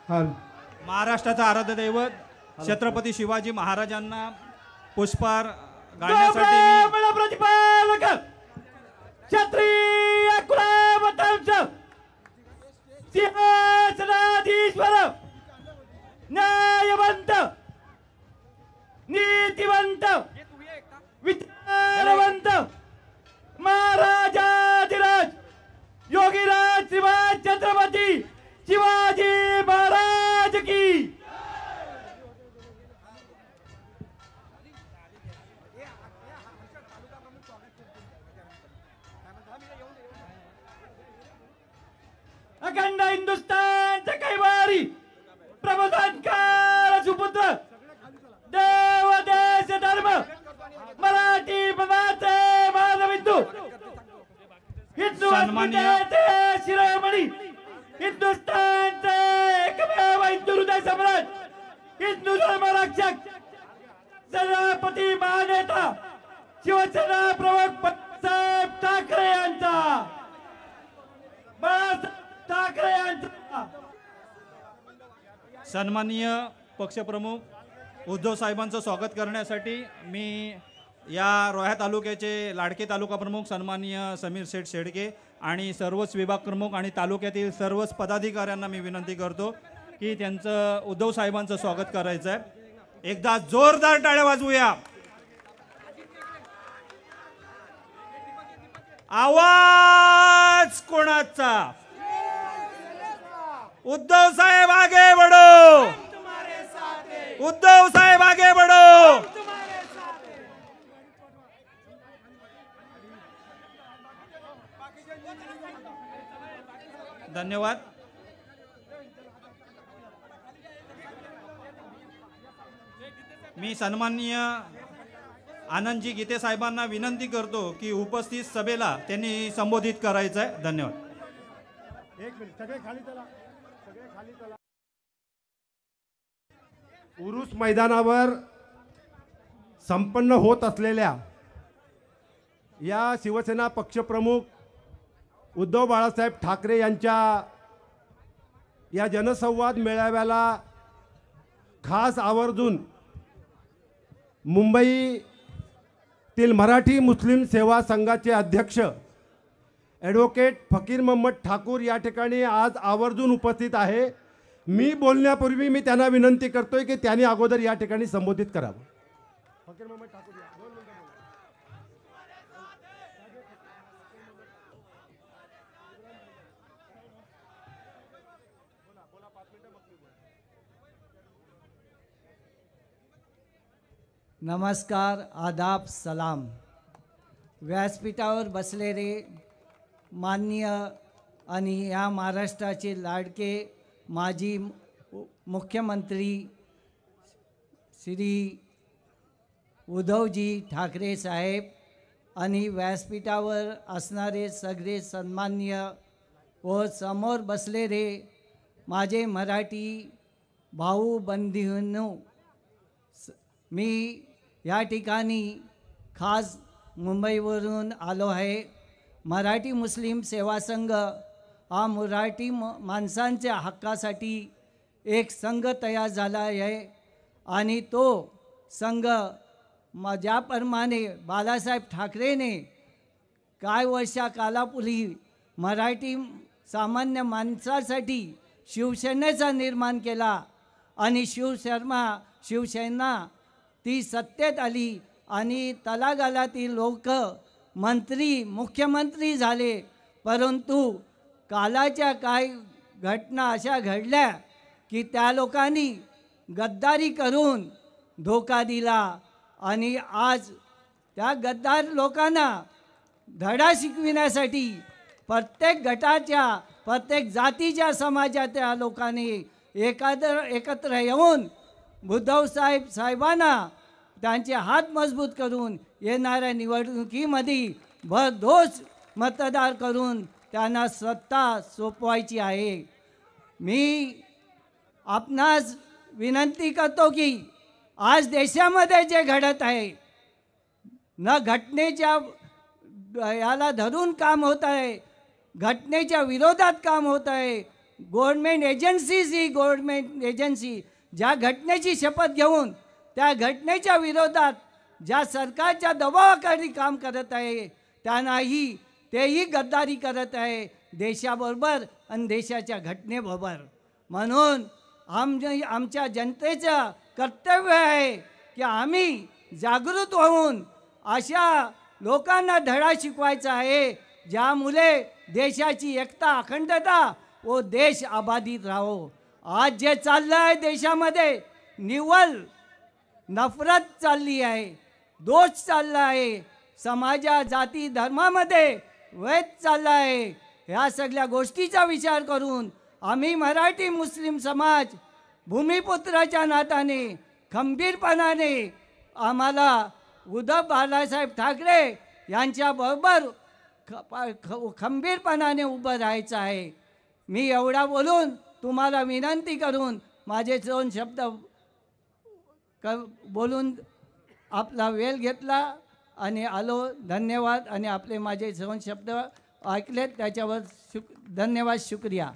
महाराष्ट्राचा आराध्य दैवत छत्रपती शिवाजी महाराजांना पुष्पहार घालण्यासाठी प्रतिपादक क्षत्रिय कुलावतांच सिंहासनाधीश्वर न्यायवंत नीतिवंत विचारवंत महाराजाधिराज योगीराज श्रीमान छत्रपती शिवाजी महाराज की अखंड हिंदुस्थानचा कैवारी प्रबोधनकार सुपुत्र देव देश धर्म मराठी पदाचे मानविंदू हिंदू अस्मितेचे शिरोमणी हिंदुस्थानचे एकमेव हिंदू हृदय सम्राट हिंदू धर्म रक्षक सेनापती महानेता शिवसेना प्रमुख बाळासाहेब ठाकरे यांचा ठाकरे यांचा सन्माननीय पक्षप्रमुख उद्धव साहेबांचं स्वागत करण्यासाठी मी या रोहा तालुक्याचे लाडके तालुका प्रमुख सन्माननीय समीर शेठ शेडके आणि सर्वच विभाग प्रमुख आणि तालुक्यातील सर्वच पदाधिकाऱ्यांना मी विनंती करतो की त्यांचं उद्धव साहेबांचं स्वागत करायचं आहे। एकदा जोरदार टाळ्या वाजवूया। आवाज कोणाचा? उद्धव साहेब आगे बढ़ो, उद्धव साहेब आगे बढ़ो। धन्यवाद। मी सन्माननीय आनंदजी गीते साहेबांना विनंती करतो की उपस्थित सभेला त्यांनी संबोधित करायचं आहे। धन्यवाद। एक मिनिट सगळे खाली चला, सगळे खाली चला। उरुस मैदानावर संपन्न होत असलेल्या या शिवसेना पक्षप्रमुख उद्धव बाळासाहेब ठाकरे यांच्या या जनसंवाद मेळाव्याला खास आवर्जून मुंबईतील मराठी मुस्लिम सेवा संघाचे अध्यक्ष ॲडव्होकेट फकीर मोहम्मद ठाकूर या ठिकाणी आज आवर्जून उपस्थित आहे। मी बोलण्यापूर्वी मी त्यांना विनंती करतोय की त्यांनी अगोदर या ठिकाणी संबोधित करावं। फकीर मोहम्मद ठाकूर या। नमस्कार, आदाब, सलाम। व्यासपीठावर बसलेले माननीय आणि या महाराष्ट्राचे लाडके माजी मुख्यमंत्री श्री उद्धवजी ठाकरे साहेब आणि व्यासपीठावर असणारे सगळे सन्माननीय व समोर बसलेले माझे मराठी भाऊ बंधूंनो, मी या ठिकाणी खास मुंबईवरून आलो आहे। मराठी मुस्लिम सेवा संघ हा मराठी माणसांच्या हक्कासाठी एक संघ तयार झाला आहे आणि तो संघ ज्याप्रमाणे बाळासाहेब ठाकरेने काही वर्षा कालापूर्वी मराठी सामान्य माणसासाठी शिवसेनेचा निर्माण केला आणि शिवसेना ती सत्तेत आली आणि तळागाळातील लोक मंत्री मुख्यमंत्री झाले, परंतु कालाच्या काही घटना अशा घडल्या की त्या लोकांनी गद्दारी करून धोका दिला आणि आज त्या गद्दार लोकांना धडा शिकविण्यासाठी प्रत्येक गटाच्या प्रत्येक जातीच्या समाजाच्या लोकांनी एकत्र येऊन उद्धव साहेबांना त्यांचे हात मजबूत करून येणाऱ्या निवडणुकीमध्ये भरघोस मतदार करून त्यांना सत्ता सोपवायची आहे। मी आपणास विनंती करतो की आज देशामध्ये जे घडत आहे न घटनेच्या याला धरून काम होत आहे, घटनेच्या विरोधात काम होत आहे, गव्हर्नमेंट एजन्सीज ही गव्हर्नमेंट एजन्सी ज्या घटनेची शपथ घेऊन त्या घटनेच्या विरोधात ज्या सरकारच्या दबावाखाली काम करत आहे त्यांनाही तेही गद्दारी करत आहे देशाबरोबर आणि देशाच्या घटनेबरोबर. म्हणून आमच्या जनतेचं कर्तव्य आहे की आम्ही जागृत होऊन अशा लोकांना धडा शिकवायचा आहे ज्यामुळे देशाची एकता अखंडता व देश अबाधित राहो. आज जे चाललं आहे देशामध्ये निव्वळ नफरत चालली आहे, दोष चालला आहे, समाजा जाती धर्मामध्ये वैर चालला आहे. ह्या सगळ्या गोष्टीचा विचार करून आम्ही मराठी मुस्लिम समाज भूमिपुत्राच्या नात्याने खंबीरपणाने आम्हाला उद्धव बाळासाहेब ठाकरे यांच्याबरोबर खंबीरपणाने उभं राहायचं आहे. मी एवढा बोलून तुम्हाला विनंती करून माझे 2 शब्द बोलून आपला वेळ घेतला आणि आलो. धन्यवाद. आणि आपले माझे 2 शब्द ऐकलेत त्याच्यावर धन्यवाद, शुक्रिया.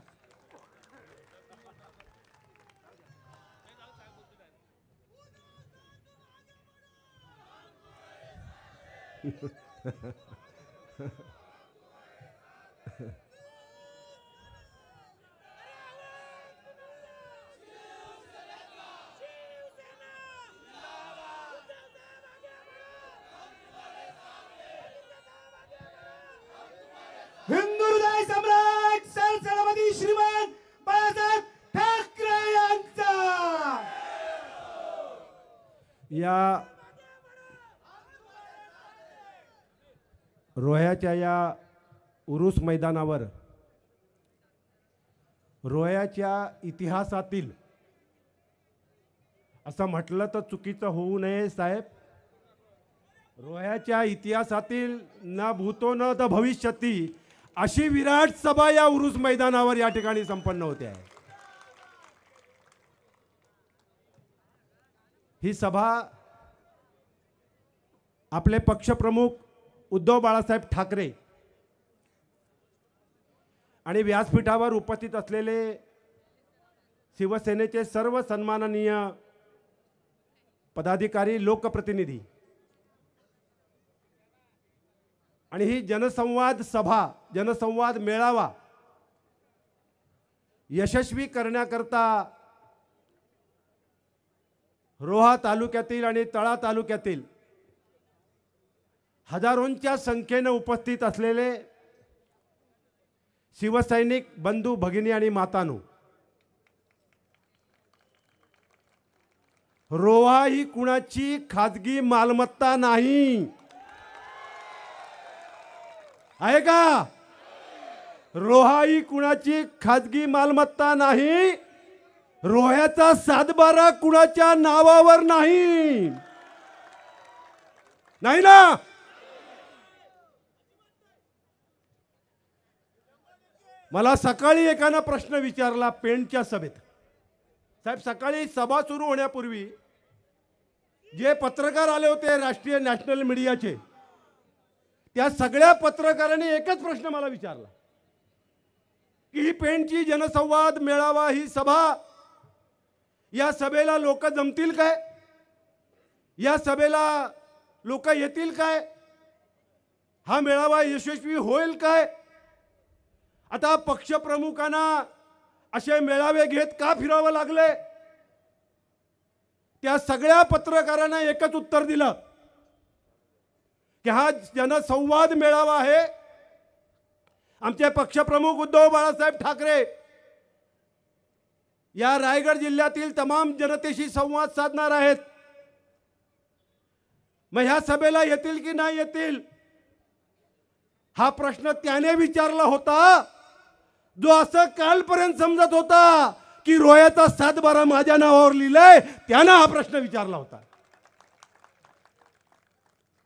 हिंदू हृदय सम्राट सरसेनापती श्रीमान बाळासाहेब ठाकरे यांचा. या रोह्याच्या या उरूस मैदानावर रोह्याच्या इतिहासातील असं म्हटलं तर चुकीचं होऊ नये साहेब, रोह्याच्या इतिहासातील न भूतो न द भविष्यती अशी विराट सभा या उरूस मैदानावर या ठिकाणी संपन्न होते आहे. ही सभा आपले पक्षप्रमुख उद्धव बाळासाहेब ठाकरे आणि व्यासपीठावर उपस्थित असलेले शिवसेनेचे सर्व सन्माननीय पदाधिकारी, लोकप्रतिनिधी आणि ही जनसंवाद सभा, जनसंवाद मेळावा यशस्वी करण्याकरता रोहा तालुक्यातील आणि तळा तालुक्यातील हजारोंच्या संख्येने उपस्थित असलेले शिवसैनिक बंधू भगिनी आणि मातांनो, रोहा ही कुणाची खाजगी मालमत्ता नाही आहे का? रोहा ही कुणाची खाजगी मालमत्ता नाही. रोह्याचा 7/12 कुणाच्या नावावर नाही, नाही ना. मला सकाळी एकानं प्रश्न विचारला पेणच्या सभेत, साहेब सकाळी सभा सुरू होण्यापूर्वी जे पत्रकार आले होते राष्ट्रीय नॅशनल मीडियाचे, त्या सगळ्या पत्रकारांनी एकच प्रश्न मला विचारला की ही पेणची जनसंवाद मेळावा ही सभा, या सभेला लोक जमतील काय? या सभेला लोक येतील काय? हा मेळावा यशस्वी होईल काय? आता पक्षप्रमुखांना असे मेळावे घेत का फिरावं लागले? त्या सगळ्या पत्रकारांना एकच उत्तर दिलं की हा जनसंवाद मेळावा आहे. आमचे पक्षप्रमुख उद्धव बाळासाहेब ठाकरे या रायगड जिल्ह्यातील तमाम जनतेशी संवाद साधणार आहेत. मग ह्या सभेला येतील की नाही येतील हा प्रश्न त्याने विचारला होता जो असं कालपर्यंत समजत होता की रोह्याचा 7/12 माझ्या नावावर लिहिलंय, त्यानं हा प्रश्न विचारला होता.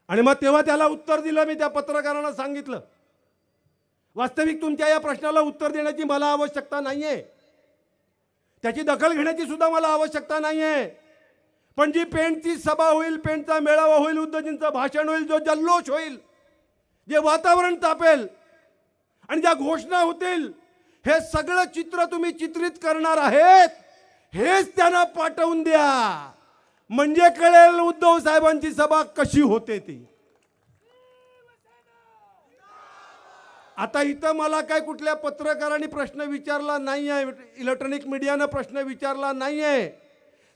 आणि मग तेव्हा त्याला उत्तर दिलं. मी त्या पत्रकारांना सांगितलं वास्तविक तुमच्या या प्रश्नाला उत्तर देण्याची मला आवश्यकता नाहीये, त्याची दखल घेण्याची सुद्धा मला आवश्यकता नाहीये. पण जी पेणची सभा होईल, पेणचा मेळावा होईल, उद्धवजींचं भाषण होईल, जो जल्लोष होईल, जे वातावरण तापेल आणि ज्या घोषणा होतील, हे सगळं चित्र तुम्ही चित्रित करणार आहेत, हेच त्यांना पाठवून द्या, म्हणजे कळेल उद्धव साहेबांची सभा कशी होते ती. आता इथं मला काय कुठल्या पत्रकारांनी प्रश्न विचारला नाही आहे, इलेक्ट्रॉनिक मीडियानं प्रश्न विचारला नाही आहे,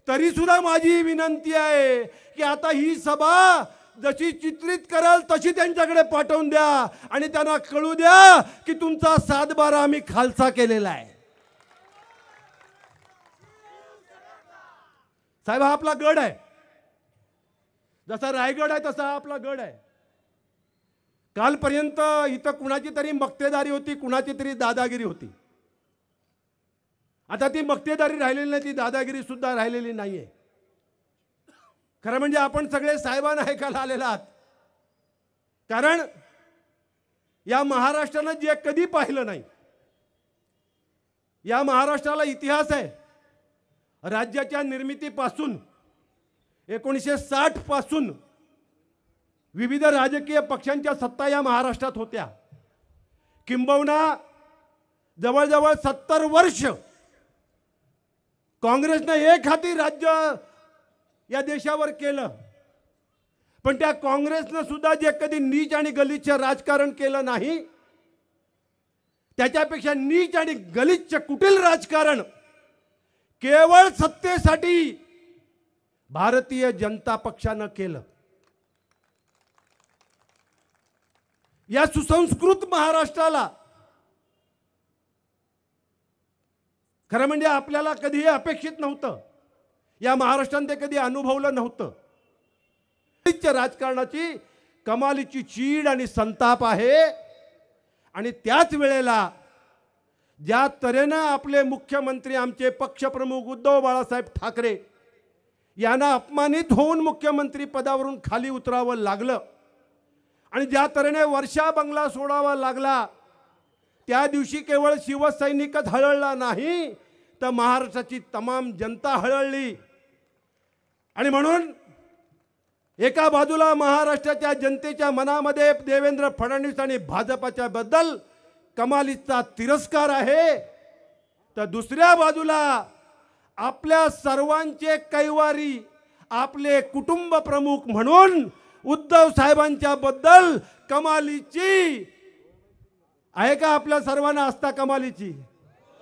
तरी सुद्धा माझी विनंती आहे की आता ही सभा जशी चित्रित कराल तशी त्यांच्याकडे पाठवून द्या आणि त्यांना कळू द्या की तुमचा 7-12 आम्ही खालसा केलेला आहे. साहेब, हा आपला गड आहे, जसा रायगड आहे तसा हा आपला गड आहे. कालपर्यंत इथं कुणाची तरी मक्तेदारी होती, कुणाची तरी दादागिरी होती. आता ती मक्तेदारी राहिलेली नाही, ती दादागिरी सुद्धा राहिलेली नाहीये. खरं म्हणजे आपण सगळे साहेबांना ऐकायला आलेला आहात, कारण या महाराष्ट्रानं जे कधी पाहिलं नाही, या महाराष्ट्राला इतिहास आहे. राज्याच्या निर्मितीपासून 1960 पासून विविध राजकीय पक्षांच्या सत्ता या महाराष्ट्रात होत्या. किंबहुना जवळजवळ 70 वर्ष काँग्रेसने एक हाती राज्य या देशावर केलं. पण त्या काँग्रेसनं सुद्धा जे कधी नीच आणि गलिच्छ राजकारण केलं नाही, त्याच्यापेक्षा नीच आणि गलिच्छ कुटील राजकारण केवळ सत्तेसाठी भारतीय जनता पक्षानं केलं. या सुसंस्कृत महाराष्ट्राला खरं म्हणजे आपल्याला कधीही अपेक्षित नव्हतं, या महाराष्ट्राने ते कधी अनुभवलं नव्हतं. राजकारणाची कमालीची चीड आणि संताप आहे. आणि त्याच वेळेला ज्या तऱ्हेनं आपले मुख्यमंत्री आमचे पक्षप्रमुख उद्धव बाळासाहेब ठाकरे यांना अपमानित होऊन मुख्यमंत्री पदावरून खाली उतरावं लागलं आणि ज्या तऱ्हेने वर्षा बंगला सोडावा लागला, त्या दिवशी केवळ शिवसैनिकच हळहळला नाही, तर महाराष्ट्राची तमाम जनता हळहळली. आणि म्हणून एका बाजूला महाराष्ट्राच्या जनतेच्या मनामध्ये देवेंद्र फडणवीस आणि भाजपाच्या बद्दल कमालीचा तिरस्कार आहे, तर दुसऱ्या बाजूला आपल्या सर्वांचे कैवारी आपले कुटुंब प्रमुख म्हणून उद्धव साहेबांच्या बद्दल कमालीची आहे का? आपल्या सर्वांना आस्था कमालीची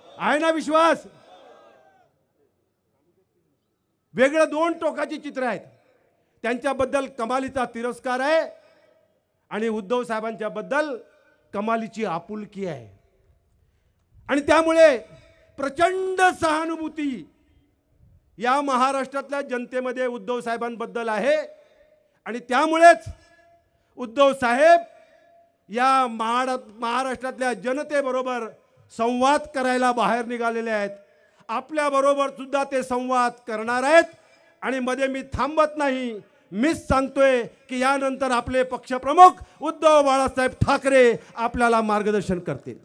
आहे ना? विश्वास? वेगळं दोन टोकाची चित्र आहेत. त्यांच्याबद्दल कमालीचा तिरस्कार आहे आणि उद्धव साहेबांच्या बद्दल कमालीची आपुलकी आहे. आणि त्यामुळे प्रचंड सहानुभूती या महाराष्ट्रातल्या जनतेमध्ये उद्धव साहेबांबद्दल आहे. आणि त्यामुळेच उद्धव साहेब या महाराष्ट्रातल्या जनतेबरोबर संवाद करायला बाहेर निघालेले आहेत. आपल्याबरोबर सुद्धा ते संवाद करणार आहेत. आणि मध्ये मी थांबत नाही, मीच सांगतोय की यानंतर आपले पक्षप्रमुख उद्धव बाळासाहेब ठाकरे आपल्याला मार्गदर्शन करतील.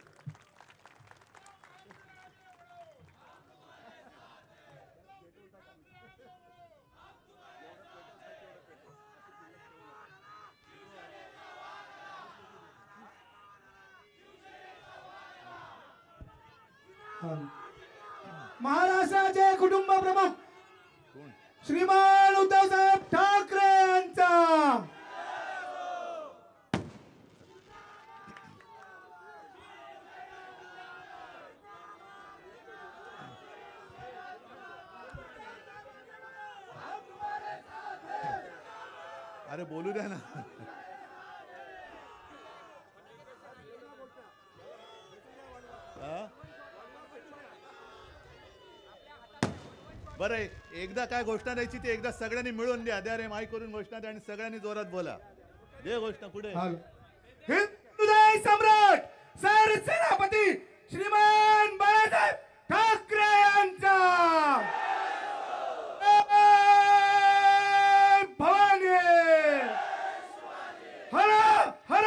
महाराष्ट्राचे कुटुंब प्रमुख श्रीमान उद्धव साहेब ठाकरे यांचा अरे बोलू द्या ना. बरं, एकदा काय घोषणा द्यायची ती एकदा सगळ्यांनी मिळून द्या. द्या रे माईक करून घोषणा द्या आणि सगळ्यांनी जोरात बोला. दे घोषणा. पुढे हिंदुदय सम्राट सरसेनापती श्रीमान बाळासाहेब ठाकरे यांचा भवानी हर हर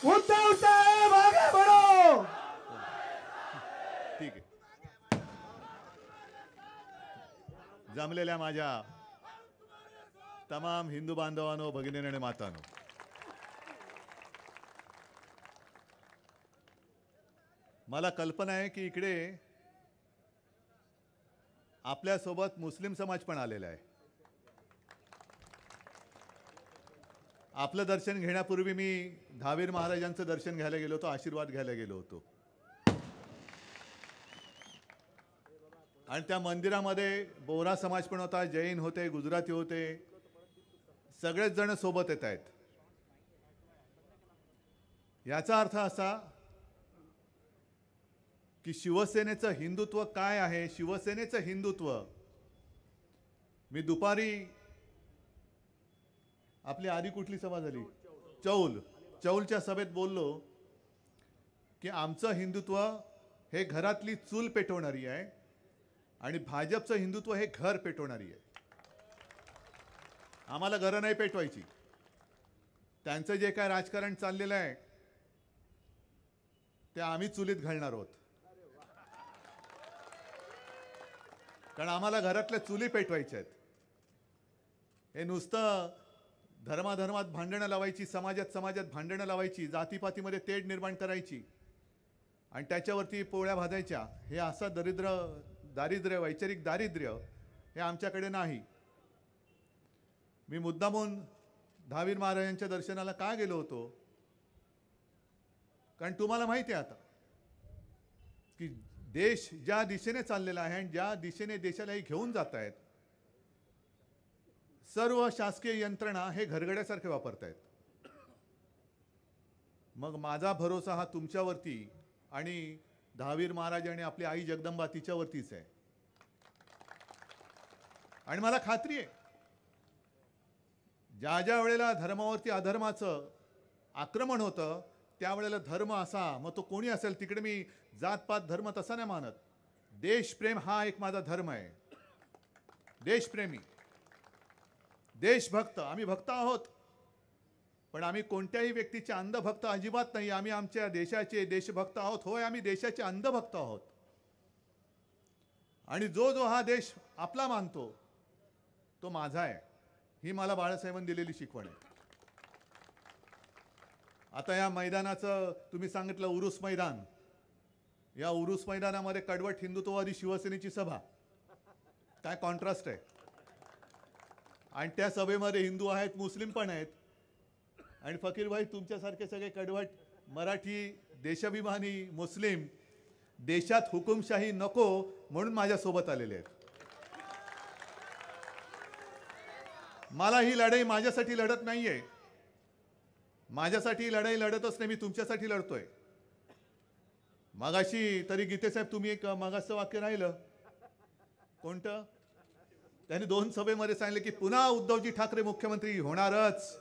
उद्धव साहेब आगे बढ़ो. ठीक आहे. जमलेल्या माझ्या तमाम हिंदू बांधवांनो, भगिनींनो आणि मातांनो, मला कल्पना आहे की इकडे आपल्यासोबत मुस्लिम समाज पण आलेला आहे. आपलं दर्शन घेण्यापूर्वी मी दहावीर महाराजांचं दर्शन घ्यायला गेलो होतो, आशीर्वाद घ्यायला गेलो होतो. आणि त्या मंदिरामध्ये बोहरा समाज पण होता, जैन होते, गुजराती होते, सगळेच जण सोबत येत आहेत. याचा अर्थ असा की शिवसेनेचं हिंदुत्व काय आहे, शिवसेनेचं हिंदुत्व. मी दुपारी आपली आधी कुठली सभा झाली, चौलच्या सभेत बोललो की आमचं हिंदुत्व हे घरातली चूल पेटवणारी आहे आणि भाजपचं हिंदुत्व हे घर पेटवणारी आहे. आम्हाला घरं नाही पेटवायची. त्यांचं जे काय राजकारण चाललेलं आहे ते आम्ही चुलीत घालणार आहोत, कारण आम्हाला घरातल्या चुली पेटवायच्या आहेत. हे नुसतं धर्माधर्मात भांडणं लावायची, समाजात भांडणं लावायची, जातीपातीमध्ये तेढ निर्माण करायची आणि त्याच्यावरती पोळ्या भाजायच्या, हे असं दारिद्र्य, वैचारिक दारिद्र्य हे आमच्याकडे नाही. मी मुद्दामून दहावीर महाराजांच्या दर्शनाला का गेलो होतो, कारण तुम्हाला माहिती आहे आता की देश ज्या दिशेने चाललेला आहे आणि ज्या दिशेने देशालाही घेऊन जात आहेत, सर्व शासकीय यंत्रणा हे घरगड्यासारखे वापरतायत. मग माझा भरोसा हा तुमच्यावरती आणि दहावीर महाराज आणि आपली आई जगदंबा तिच्यावरतीच आहे. आणि मला खात्री आहे ज्या वेळेला धर्मावरती अधर्माचं आक्रमण होतं त्यावेळेला धर्म असा, मग तो कोणी असेल, तिकडे मी जातपात धर्म तसा नाही मानत. देशप्रेम हा एक माझा धर्म आहे. देशप्रेमी, देशभक्त, आम्ही भक्त आहोत, पण आम्ही कोणत्याही व्यक्तीचे अंधभक्त अजिबात नाही. आम्ही आमच्या देशाचे देशभक्त आहोत. होय, आम्ही देशाचे अंधभक्त आहोत. आणि जो हा देश आपला मानतो तो माझा आहे, ही मला बाळासाहेबांनी दिलेली शिकवण आहे. आता या मैदानाचं तुम्ही सांगितलं उरुस मैदान, या उरुस मैदानामध्ये कडवट हिंदुत्ववादी शिवसेनेची सभा, काय कॉन्ट्रास्ट आहे. आणि त्या सभेमध्ये हिंदू आहेत, मुस्लिम पण आहेत. आणि फकीरभाई तुमच्यासारखे सगळे कडवट मराठी देशाभिमानी मुस्लिम देशात हुकुमशाही नको म्हणून माझ्यासोबत आलेले आहेत. मला ही लढाई माझ्यासाठी लढत नाहीये, माझ्यासाठी लढाई लढतच नाही, मी तुमच्यासाठी लढतोय. मगाशी तरी गीतेसाहेब तुम्ही एक मगाचं वाक्य राहिलं कोणतं, त्यांनी 2 सभेमध्ये सांगितले की पुन्हा उद्धवजी ठाकरे मुख्यमंत्री होणारच.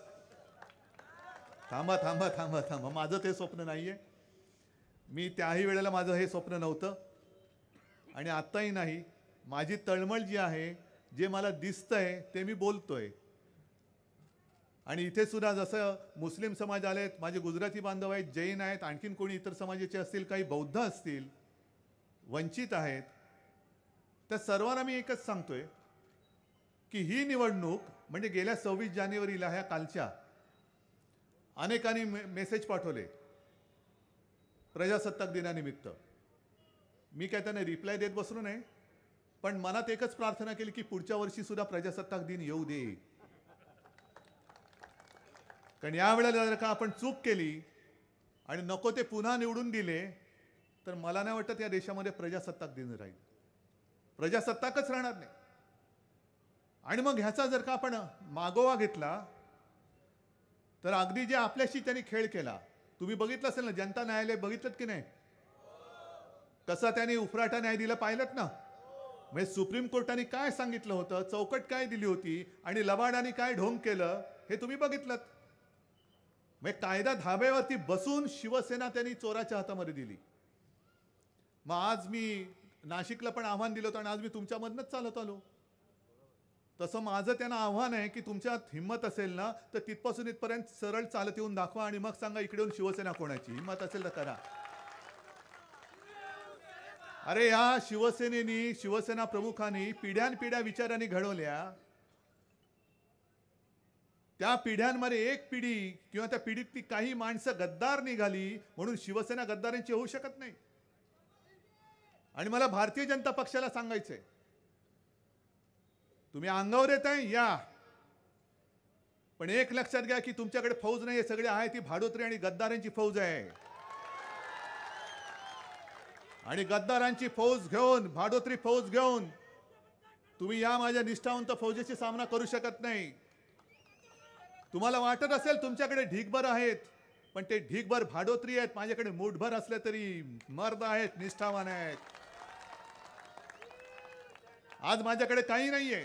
थांबा थांबा थांबा थांबा, माझं ते स्वप्न नाहीये. मी त्याही वेळेला माझं हे स्वप्न नव्हतं आणि आत्ताही नाही. माझी तळमळ जी आहे, जे मला दिसतंय ते मी बोलतोय. आणि इथे सुद्धा जसं मुस्लिम समाज आलेत, माझे गुजराती बांधव आहेत, जैन आहेत, आणखीन कोणी इतर समाजाचे असतील, काही बौद्ध असतील, वंचित आहेत, त्या सर्वांना मी एकच सांगतोय की ही निवडणूक म्हणजे गेल्या 26 जानेवारीला ह्या कालच्या अनेकांनी मेसेज पाठवले प्रजासत्ताक दिनानिमित्त. मी काय त्यांना रिप्लाय देत बसलो नाही, पण मनात एकच प्रार्थना केली की पुढच्या वर्षी सुद्धा प्रजासत्ताक दिन येऊ दे. कारण यावेळेला जर का आपण चूक केली आणि नको ते पुन्हा निवडून दिले तर मला नाही वाटत या देशामध्ये प्रजासत्ताक दिन राहील, प्रजासत्ताकच राहणार नाही. आणि मग ह्याचा जर का आपण मागोवा घेतला तर अगदी जे आपल्याशी त्यांनी खेळ केला, तुम्ही बघितलं असेल ना, जनता न्यायालय बघितलं की नाही, कसा त्यांनी उफराटा न्याय दिला पाहिलं ना. म्हणजे सुप्रीम कोर्टाने काय सांगितलं होतं, चौकट काय दिली होती आणि लबाडाने काय ढोंग केलं हे तुम्ही बघितलं. म्हणजे कायदा धाब्यावरती बसून शिवसेना त्यांनी चोराच्या हातामध्ये दिली. मग आज मी नाशिकला पण आव्हान दिलं होतं आणि आज मी तुमच्यामधनंच चालत आलो. तसं माझं त्यांना आव्हान आहे की तुमच्यात हिंमत असेल ना तर तिथपासून इथपर्यंत सरळ चालत येऊन दाखवा आणि मग सांगा इकडे येऊन शिवसेना कोणाची. हिंमत असेल तर करा. अरे या शिवसेनेनी, शिवसेना प्रमुखांनी पिढ्यानपिढ्या विचारांनी घडवल्या. त्या पिढ्यांमध्ये एक पिढी किंवा त्या पिढीतली काही माणसं गद्दार निघाली म्हणून शिवसेना गद्दारांची होऊ शकत नाही. आणि मला भारतीय जनता पक्षाला सांगायचंय, तुम्ही अंगावर येताय या, पण एक लक्षात घ्या की तुमच्याकडे फौज नाही, सगळे आहे ती भाडोत्री आणि गद्दारांची फौज आहे. आणि गद्दारांची फौज घेऊन, भाडोत्री फौज घेऊन तुम्ही या माझ्या निष्ठावंत फौजेशी सामना करू शकत नाही. तुम्हाला वाटत असेल तुमच्याकडे ढीगभर आहेत, पण ते ढीगभर भाडोत्री आहेत. माझ्याकडे मूठभर असले तरी मर्द आहेत, निष्ठावान आहेत. आज माझ्याकडे काही नाहीये.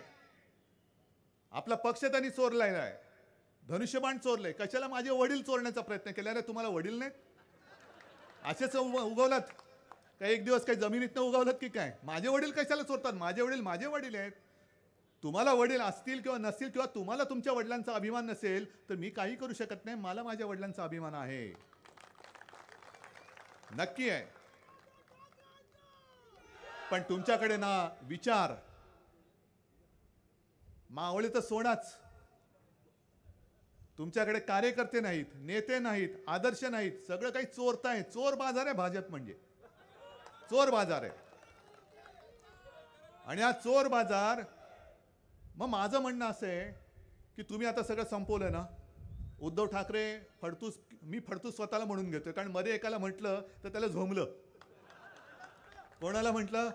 आपला पक्ष त्यांनी चोरलाय आहे, धनुष्यबाण चोरलंय. कशाला? माझे वडील चोरण्याचा प्रयत्न केला. अरे तुम्हाला वडील नाहीत? असेच उगवलात का? एक दिवस काही जमिनीतनं उगवलात की काय? माझे वडील कशाला चोरतात? माझे वडील आहेत. तुम्हाला वडील असतील किंवा नसतील, किंवा तुम्हाला तुमच्या वडिलांचा अभिमान नसेल, तर मी काही करू शकत नाही. मला माझ्या वडिलांचा अभिमान आहे, नक्की आहे. पण तुमच्याकडे ना विचार, मावळे तर सोडाच, तुमच्याकडे कार्यकर्ते नाहीत, नेते नाहीत, आदर्श नाहीत. सगळं काही चोरताय. चोर बाजार आहे भाजप, म्हणजे चोर बाजार आहे. आणि हा चोर बाजार, मग माझं म्हणणं असं आहे की तुम्ही आता सगळं संपवलं ना. उद्धव ठाकरे फडतूस, मी फडतूस स्वतःला म्हणून घेतोय, कारण मध्ये एकाला म्हटलं तर त्याला झोंबलं. कोणाला म्हटलं?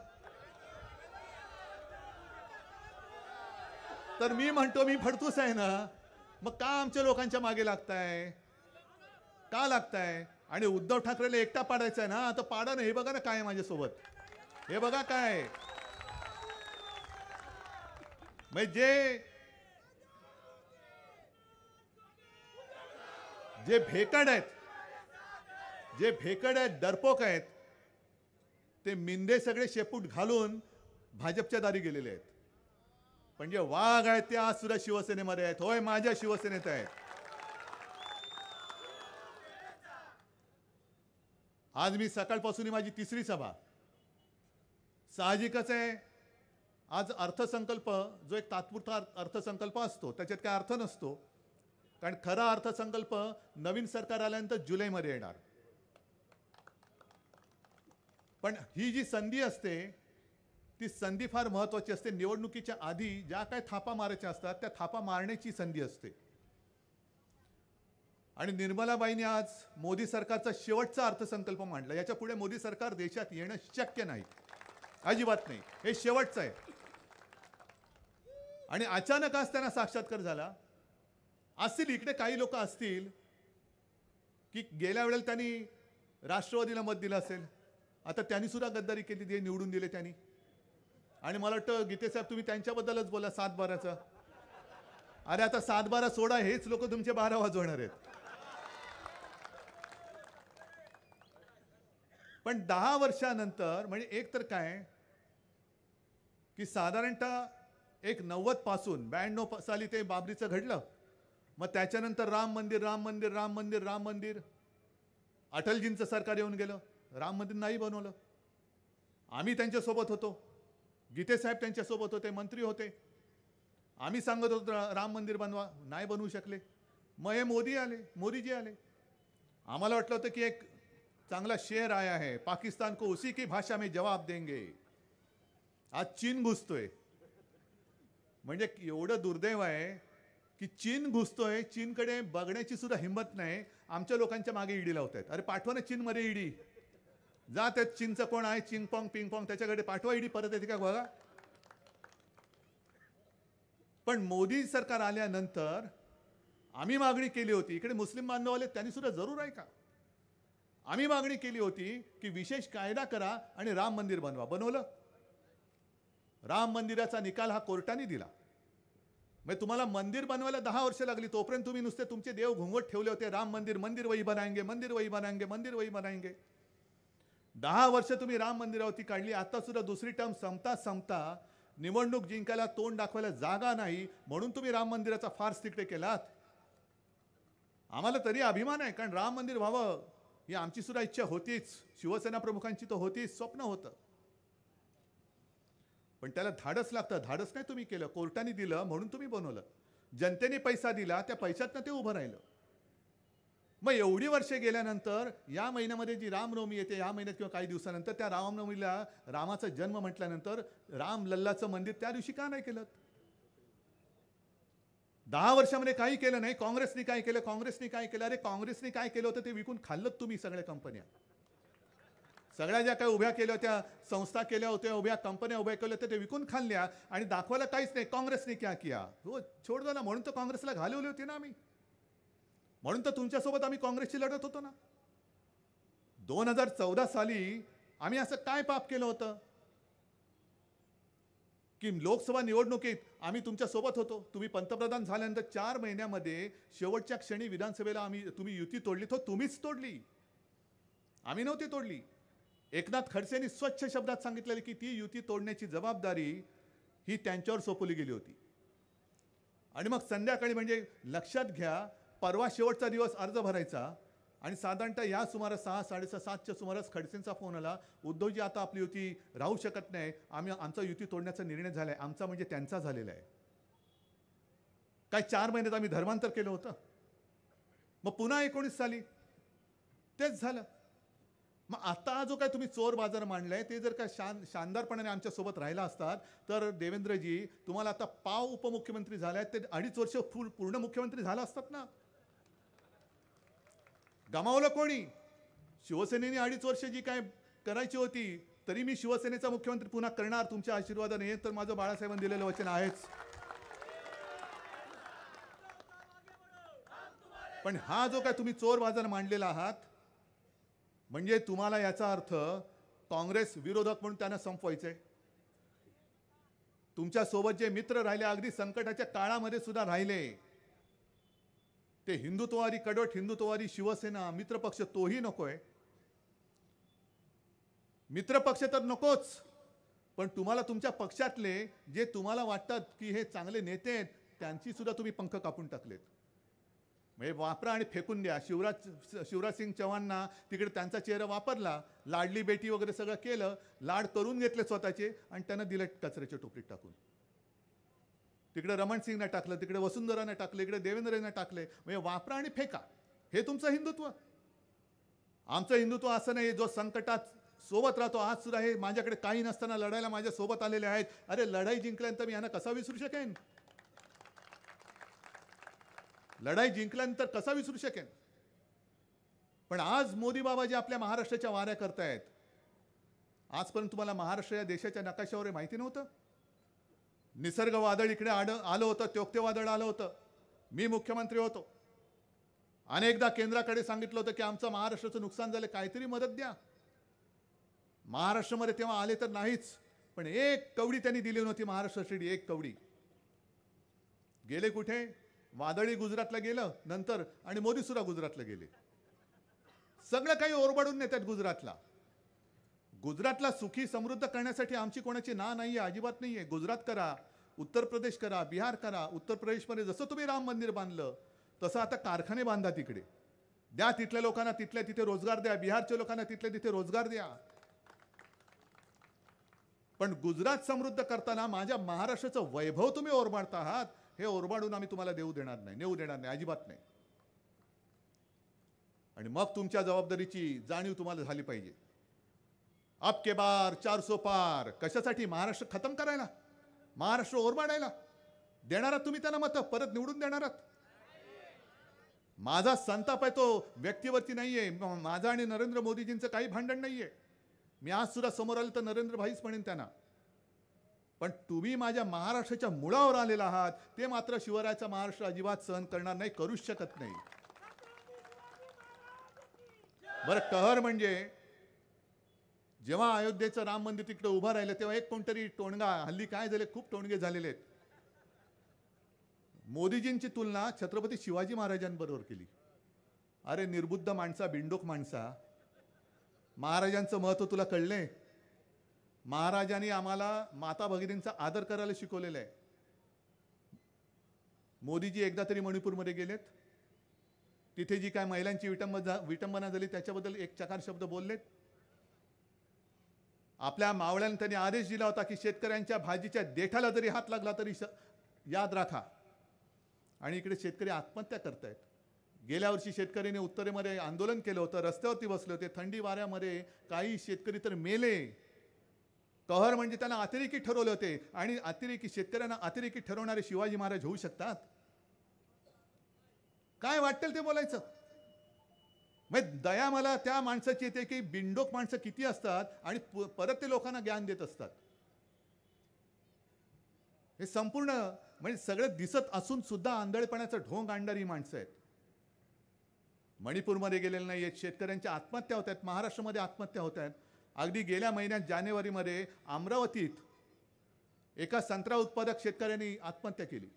तर मी म्हणतो मी फडतूस आहे ना. मग का आमच्या लोकांच्या मागे लागताय? का लागताय? आणि उद्धव ठाकरेला एकटा पाडायचा आहे ना, तर पाडा ना. हे बघा ना काय आहे माझ्यासोबत, हे बघा काय. म्हणजे जे भेकड आहेत, डरपोक आहेत, ते मिंदे सगळे शेपूट घालून भाजपच्या दारी गेलेले आहेत. पण जे वाघ आहेत ते आज सुद्धा शिवसेनेमध्ये आहेत. होय, माझ्या शिवसेनेत आहेत. आज मी सकाळपासून माझी तिसरी सभा. साहजिकच आहे, आज अर्थसंकल्प जो एक तात्पुरता अर्थसंकल्प असतो, त्याच्यात काय अर्थ नसतो. कारण खरा अर्थसंकल्प नवीन सरकार आल्यानंतर जुलैमध्ये येणार. पण ही जी संधी असते, ती संधी फार महत्वाची असते. निवडणुकीच्या आधी ज्या काय थापा मारायच्या असतात, त्या थापा मारण्याची संधी असते. आणि निर्मलाबाईंनी आज मोदी सरकारचा शेवटचा अर्थसंकल्प मांडला. याच्या पुढे मोदी सरकार देशात येणं शक्य नाही, अजिबात नाही. हे शेवटचं आहे. आणि अचानक आज त्यांना साक्षात्कार झाला. असतील इकडे काही लोक असतील की गेल्या वेळेला त्यांनी राष्ट्रवादीला मत दिलं असेल, आता त्यांनी सुद्धा गद्दारी केली, ते निवडून दिले त्यांनी. आणि मला वाटतं गीते साहेब तुम्ही त्यांच्याबद्दलच बोला 7-12चं. अरे आता 7-12 सोडा, हेच लोक तुमचे 12 वाजवणार आहेत. पण 10 वर्षानंतर, म्हणजे एक तर काय की साधारणतः एक 90 पासून 92 साली ते बाबरीचं घडलं. मग त्याच्यानंतर राम मंदिर. अटलजींचं सरकार येऊन गेलं, राम मंदिर नाही बनवलं. आम्ही त्यांच्यासोबत होतो, गीते साहेब त्यांच्यासोबत होते, मंत्री होते. आम्ही सांगत होतो राम मंदिर बनवा, नाही बनवू शकले. मग हे मोदीजी आले. आम्हाला वाटलं होतं की एक चांगला शेर आया है, पाकिस्तान को उसी की भाषा में जवाब देंगे. आज चीन घुसतोय. म्हणजे एवढं दुर्दैव आहे की चीन घुसतोय, चीनकडे बघण्याची सुद्धा हिंमत नाही. आमच्या लोकांच्या मागे ईडी लावतायत. अरे पाठवा ना चीनमध्ये ईडी. जा त्यात चीनचं कोण आहे, चिंगपॉंग पिंगपॉंग, त्याच्याकडे पाठवा ईडी. परत येते का बघा. पण मोदी सरकार आल्यानंतर आम्ही मागणी केली होती, इकडे मुस्लिम बांधव आले, त्यांनी सुद्धा जरूर आहे का, आम्ही मागणी केली होती की विशेष कायदा करा आणि राम मंदिर बनवा. बनवलं. राम मंदिराचा निकाल हा कोर्टाने दिला. मग तुम्हाला मंदिर बनवायला 10 वर्ष लागली, तोपर्यंत तुम्ही नुसते तुमचे देव घुंगट ठेवले होते. राम मंदिर, मंदिर वही बनाएंगे, मंदिर वही बनाएंगे, मंदिर वही बनाएंगे. 10 वर्ष तुम्ही राम मंदिरावरती काढली. आता सुद्धा दुसरी टर्म संपता निवडणूक जिंकायला तोंड दाखवायला जागा नाही, म्हणून तुम्ही राम मंदिराचा फार्स तिकडे केलात. आम्हाला तरी अभिमान आहे, कारण राम मंदिर व्हावं ही आमची सुद्धा इच्छा होतीच, शिवसेना प्रमुखांची तर होतीच, स्वप्न होतं. पण त्याला धाडस लागतं. धाडस नाही तुम्ही केलं, कोर्टाने दिलं म्हणून तुम्ही बनवलं. जनतेने पैसा दिला, त्या पैशातनं ते उभं राहिलं. मग एवढी वर्षे गेल्यानंतर या महिन्यामध्ये जी रामनवमी येते, या महिन्यात किंवा काही दिवसानंतर, त्या रामनवमीला रामाचा जन्म म्हटल्यानंतर राम लल्लाचं मंदिर त्या दिवशी का नाही केलं? 10 वर्षामध्ये काही केलं नाही. काँग्रेसने काय केलं? काँग्रेसने काय केलं? अरे काँग्रेसने काय केलं होतं ते विकून खाल्लं तुम्ही सगळ्या कंपन्या. सगळ्या ज्या काही उभ्या केल्या होत्या, संस्था केल्या होत्या, उभ्या कंपन्या उभ्या केल्या होत्या, ते विकून खाल्ल्या आणि दाखवायला काहीच नाही. काँग्रेसने क्या किया? हो, छोड दो ना. म्हणून तर काँग्रेसला घालवली होती ना आम्ही. म्हणून तर तुमच्यासोबत आम्ही काँग्रेसची लढत होतो ना. 2014 साली आम्ही असं काय पाप केलं होतं की लोकसभा निवडणुकीत आम्ही तुमच्या सोबत होतो. तुम्ही पंतप्रधान झाल्यानंतर 4 महिन्यामध्ये शेवटच्या क्षणी विधानसभेला तुम्ही युती तोडली. तो तुम्हीच तोडली, आम्ही नव्हती तोडली. एकनाथ खडसेंनी स्वच्छ शब्दात सांगितलेले की ती युती तोडण्याची जबाबदारी ही त्यांच्यावर सोपवली गेली होती. आणि मग संध्याकाळी, म्हणजे लक्षात घ्या, परवा शेवटचा दिवस अर्ज भरायचा आणि साधारणतः या सुमारास 6-6:30च्या सुमारास खडसेंचा फोन आला, उद्धवजी आता आपली युती राहू शकत नाही, आमचा युती तोडण्याचा निर्णय झाला आहे. आमचा म्हणजे त्यांचा झालेला आहे. काय 4 महिन्यात आम्ही धर्मांतर केलं होतं? मग पुन्हा 19 साली तेच झालं. मग आता हा जो काय तुम्ही चोर बाजार मांडलाय, ते जर का शानदारपणाने आमच्या सोबत राहिला असतात तर देवेंद्रजी, तुम्हाला आता पाव उपमुख्यमंत्री झालाय, ते 2.5 वर्ष पूर्ण मुख्यमंत्री झाला असतात ना. गमावलं कोणी? शिवसेनेने 2.5 वर्ष जी काय करायची होती, तरी मी शिवसेनेचा मुख्यमंत्री पुन्हा करणार तुमच्या आशीर्वादाने. हे तर माझं बाळासाहेबांनी दिलेलं वचन आहेच. पण हा जो काय तुम्ही चोर बाजार मांडलेला आहात, म्हणजे तुम्हाला याचा अर्थ काँग्रेस विरोधक म्हणून त्यांना संपवायचंय. तुमच्या सोबत जे मित्र राहिले, अगदी संकटाच्या काळामध्ये सुद्धा राहिले, ते हिंदुत्ववादी, कडवट हिंदुत्ववादी शिवसेना मित्रपक्ष, तोही नकोय. मित्रपक्ष तर नकोच, पण तुम्हाला तुमच्या पक्षातले जे तुम्हाला वाटतात की हे चांगले नेते आहेत, त्यांची सुद्धा तुम्ही पंख कापून टाकलेत. म्हणजे वापरा आणि फेकून द्या. शिवराज सिंग चौहानना तिकडे त्यांचा चेहरा वापरला, लाडली बेटी वगैरे सगळं केलं, लाड करून घेतले स्वतःचे आणि त्यांना दिलं कचऱ्याच्या टोपलीत टाकून. तिकडे रमण सिंगना टाकलं, तिकडे वसुंधराने टाकलं, इकडे देवेंद्रने टाकले. म्हणजे वापरा आणि फेका, हे तुमचं हिंदुत्व. आमचं हिंदुत्व असं नाही जो संकटात सोबत राहतो. आज सुद्धा हे माझ्याकडे काही नसताना लढायला माझ्या सोबत आलेले आहेत. अरे लढाई जिंकल्यानंतर मी यांना कसा विसरू शकेन? लढाई जिंकल्यानंतर कसा विसरू शकेन? पण आज मोदी बाबा जे आपल्या महाराष्ट्राच्या वाऱ्या करतायत, आजपर्यंत तुम्हाला महाराष्ट्र या देशाच्या नकाशावर माहिती नव्हतं? निसर्ग वादळ इकडे आलं होतं, त्योक्ते वादळ आलं होतं, मी मुख्यमंत्री होतो. अनेकदा केंद्राकडे सांगितलं होतं की आमचं महाराष्ट्राचं नुकसान झालं, काहीतरी मदत द्या. महाराष्ट्रामध्ये तेव्हा आले तर नाहीच, पण एक कवडी त्यांनी दिली नव्हती महाराष्ट्रासाठी. एक कवडी. गेले कुठे? वादळी गुजरातला गेलं नंतर, आणि मोदी सुद्धा गुजरातला गेले. सगळं काही ओरबाडून नेतात गुजरातला. गुजरातला सुखी समृद्ध करण्यासाठी आमची कोणाची नाहीये, अजिबात नाहीये. गुजरात करा, उत्तर प्रदेश करा, बिहार करा. उत्तर प्रदेशमध्ये जसं तुम्ही राम मंदिर बांधलं तसं आता कारखाने बांधा, तिकडे द्या, तिथल्या लोकांना तिथल्या तिथे रोजगार द्या, बिहारच्या लोकांना तिथल्या तिथे रोजगार द्या. पण गुजरात समृद्ध करताना माझ्या महाराष्ट्राचं वैभव तुम्ही ओरबाडता आहात. हे ओरबाडून आम्ही तुम्हाला नेऊ देणार नाही, अजिबात नाही. आणि मग तुमच्या जबाबदारीची जाणीव तुम्हाला झाली पाहिजे. अब के बार 400 पार. कशासाठी? महाराष्ट्र खतम करायला, महाराष्ट्र ओरबाडायला देणार आहात तुम्ही त्यांना मतं? परत निवडून देणार आहात? माझा संताप आहे तो व्यक्तीवरती नाहीये. माझा आणि नरेंद्र मोदीजींचं काही भांडण नाहीये. मी आज सुद्धा समोर आलं तर नरेंद्र भाईच म्हणेन त्यांना. पण तुम्ही माझ्या महाराष्ट्राच्या मुळावर आलेला आहात, ते मात्र शिवरायाचा महाराष्ट्र अजिबात सहन करणार नाही, करूच शकत नाही. बरं, कहर म्हणजे जेव्हा अयोध्येचं राम मंदिर तिकडे उभं राहिलं तेव्हा एक कोणतरी टोणगा, हल्ली काय झाले, खूप टोणगे झालेले आहेत, मोदीजींची तुलना छत्रपती शिवाजी महाराजांबरोबर केली. अरे निर्बुद्ध माणसा, बिंडोक माणसा, महाराजांचं महत्त्व तुला कळलंय? महाराजांनी आम्हाला माता भगिनींचा आदर करायला शिकवलेलं आहे. मोदीजी एकदा तरी मणिपूरमध्ये गेलेत, तिथे जी काय महिलांची विटंबना झाली त्याच्याबद्दल एक चकार शब्द बोललेत. आपल्या मावळ्यांना त्यांनी आदेश दिला होता की शेतकऱ्यांच्या भाजीच्या देठाला जरी हात लागला तरी याद राखा. आणि इकडे शेतकरी आत्महत्या करतायत. गेल्या वर्षी शेतकऱ्यांनी उत्तरेमध्ये आंदोलन केलं होतं, रस्त्यावरती बसले होते, थंडी वाऱ्यामध्ये काही शेतकरी तर मेले. कहर म्हणजे त्यांना अतिरेकी ठरवले होते. आणि अतिरेकी शेतकऱ्यांना अतिरेकी ठरवणारे शिवाजी महाराज होऊ शकतात? काय वाटेल ते बोलायचं. मग दया मला त्या माणसाची येते की बिंडोक माणसं किती असतात आणि परत ते लोकांना ज्ञान देत असतात. हे संपूर्ण म्हणजे सगळं दिसत असून सुद्धा आंधळेपणाचं ढोंग आणणारी माणसं आहेत. मणिपूरमध्ये गेलेले नाही आहेत, शेतकऱ्यांच्या आत्महत्या होत आहेत, महाराष्ट्रामध्ये आत्महत्या होत आहेत. अगदी गेल्या महिन्यात जानेवारीमध्ये अमरावतीत एका संत्रा उत्पादक शेतकऱ्यांनी आत्महत्या केली.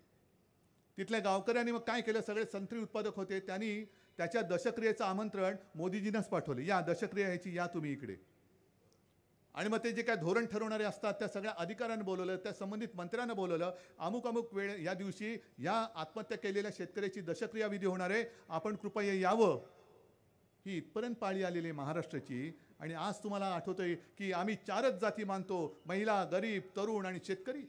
तिथल्या गावकऱ्यांनी मग काय केलं, सगळे संत्री उत्पादक होते, त्यांनी त्याच्या दशक्रियेचं आमंत्रण मोदीजींनाच पाठवले. या दशक्रिया ह्याची, या तुम्ही इकडे. आणि मग ते जे काय धोरण ठरवणारे असतात त्या सगळ्या अधिकाऱ्यांना बोलवलं, त्या संबंधित मंत्र्यांना बोलवलं. अमुक अमुक वेळ या दिवशी या आत्महत्या केलेल्या शेतकऱ्याची दशक्रिया विधी होणार आहे, आपण कृपया यावं. ही इथपर्यंत पाळी आलेली आहे महाराष्ट्राची. आणि आज तुम्हाला आठवतंय की आम्ही 4च जाती मानतो, महिला, गरीब, तरुण आणि शेतकरी.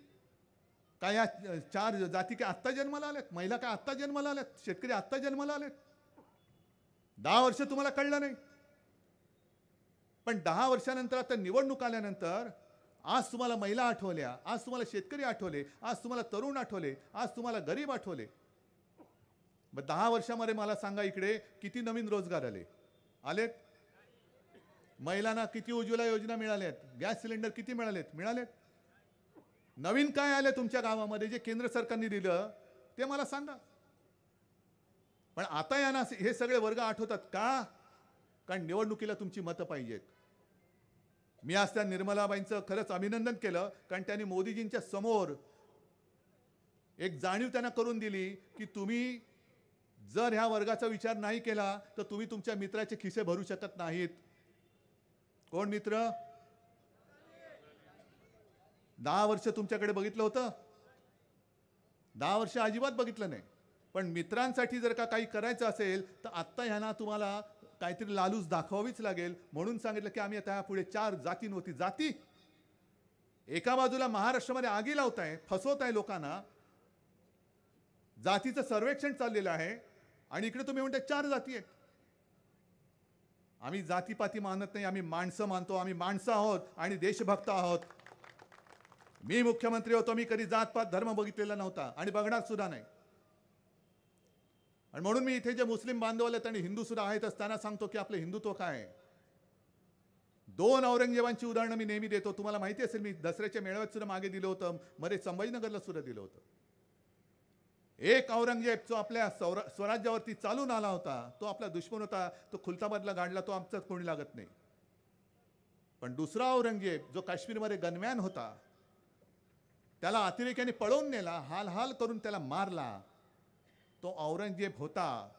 काय या 4 जाती काय आत्ता जन्माला आल्यात? महिला काय आत्ता जन्माला आल्यात? शेतकरी आत्ता जन्माला आलेत? 10 वर्ष तुम्हाला कळलं नाही. पण 10 वर्षानंतर आता निवडणूक आल्यानंतर आज तुम्हाला महिला आठवल्या, आज तुम्हाला शेतकरी आठवले, आज तुम्हाला तरुण आठवले, आज तुम्हाला गरीब आठवले. मग 10 वर्षामध्ये मला सांगा इकडे किती नवीन रोजगार आलेत? महिलांना किती उज्ज्वला योजना मिळाल्यात? गॅस सिलेंडर किती मिळालेत? नवीन काय आले तुमच्या गावामध्ये जे केंद्र सरकारने दिलं ते मला सांगा. पण आता यांना हे सगळे वर्ग आठवतात का? कारण निवडणुकीला तुमची मतं पाहिजेत. मी आज त्या निर्मलाबाईंचं खरंच अभिनंदन केलं, कारण त्यांनी मोदीजींच्या समोर एक जाणीव त्यांना करून दिली की तुम्ही जर ह्या वर्गाचा विचार नाही केला तर तुम्ही तुमच्या मित्राचे खिसे भरू शकत नाहीत. कोण मित्र? 10 वर्ष तुमच्याकडे बघितलं होतं? 10 वर्ष अजिबात बघितलं नाही. पण मित्रांसाठी जर का काही करायचं असेल तर आत्ता ह्यांना तुम्हाला काहीतरी लालूच दाखवावीच लागेल. म्हणून सांगितलं की आम्ही आता पुढे 4 जातींवरती जाती. एका बाजूला महाराष्ट्रामध्ये आगी लावताय, फसवताय लोकांना, जातीचं सर्वेक्षण चाललेलं आहे, आणि इकडे तुम्ही म्हणताय 4 जाती आहेत. आम्ही जातीपाती मानत नाही, आम्ही माणसं मानतो. आम्ही माणसं आहोत आणि देशभक्त आहोत. मी मुख्यमंत्री होतो, मी कधी जातपात धर्म बघितलेला नव्हता आणि बघणार सुद्धा नाही. आणि म्हणून मी इथे जे मुस्लिम बांधव आहेत आणि हिंदू सुद्धा आहेत त्यांना सांगतो की आपलं हिंदुत्व काय आहे. 2 औरंगजेबांची उदाहरणं मी नेहमी देतो. तुम्हाला माहिती असेल मी दसऱ्याच्या मेळाव्यात सुद्धा मागे दिलं होतं, मध्ये संभाजीनगरला सुद्धा दिलं होतं. एक औरंगजेब जो आपल्या स्वराज्यावरती चालून आला होता, तो आपला दुश्मन होता, तो खुलताबादला गाडला, तो आमचाच कोणी लागत नाही. पण दुसरा औरंगजेब जो काश्मीरमध्ये गनमॅन होता, त्याला अतिरेक्याने पळवून नेला, हाल करून त्याला मारला. तो औरंगजेब होता,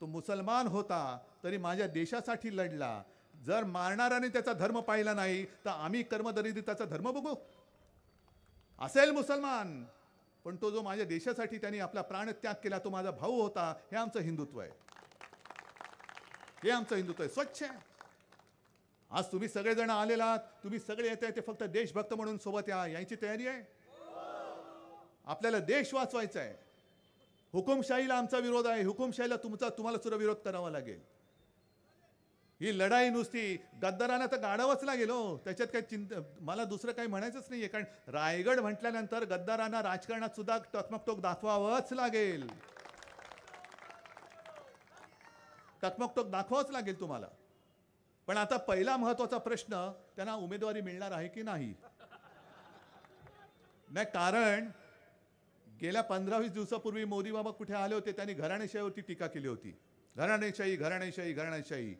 तो मुसलमान होता, तरी माझ्या देशासाठी लढला. जर मारणाऱ्याने त्याचा धर्म पाहिला नाही तर आम्ही कर्मदरिद्री त्याचा धर्म बघू? असेल मुसलमान, पण तो जो माझ्या देशासाठी त्यांनी आपला प्राणत्याग केला तो माझा भाऊ होता. हे आमचं हिंदुत्व आहे. हे आमचं हिंदुत्व आहे, स्वच्छ आहे. आज तुम्ही सगळेजण आलेलात, तुम्ही सगळे येत आहे ते फक्त देशभक्त म्हणून सोबत यायची तयारी आहे. आपल्याला देश वाचवायचा आहे. हुकुमशाहीला आमचा विरोध आहे. हुकुमशाहीला तुम्हाला सुद्धा विरोध करावा लागेल. ही लढाई नुसती गद्दारांना तर गाडावंच लागेल हो. त्याच्यात काही मला दुसरं काही म्हणायचंच नाहीये. कारण रायगड म्हटल्यानंतर गद्दारांना राजकारणात सुद्धा टकमकटोक दाखवावंच लागेल. टकमकटोक दाखवावंच लागेल तुम्हाला. पण आता पहिला महत्वाचा प्रश्न, त्यांना उमेदवारी मिळणार आहे की नाही. कारण गेल्या 15-20 दिवसापूर्वी मोदी बाबा कुठे आले होते, त्यांनी घराणेशाहीवरती टीका केली होती. घराणेशाही.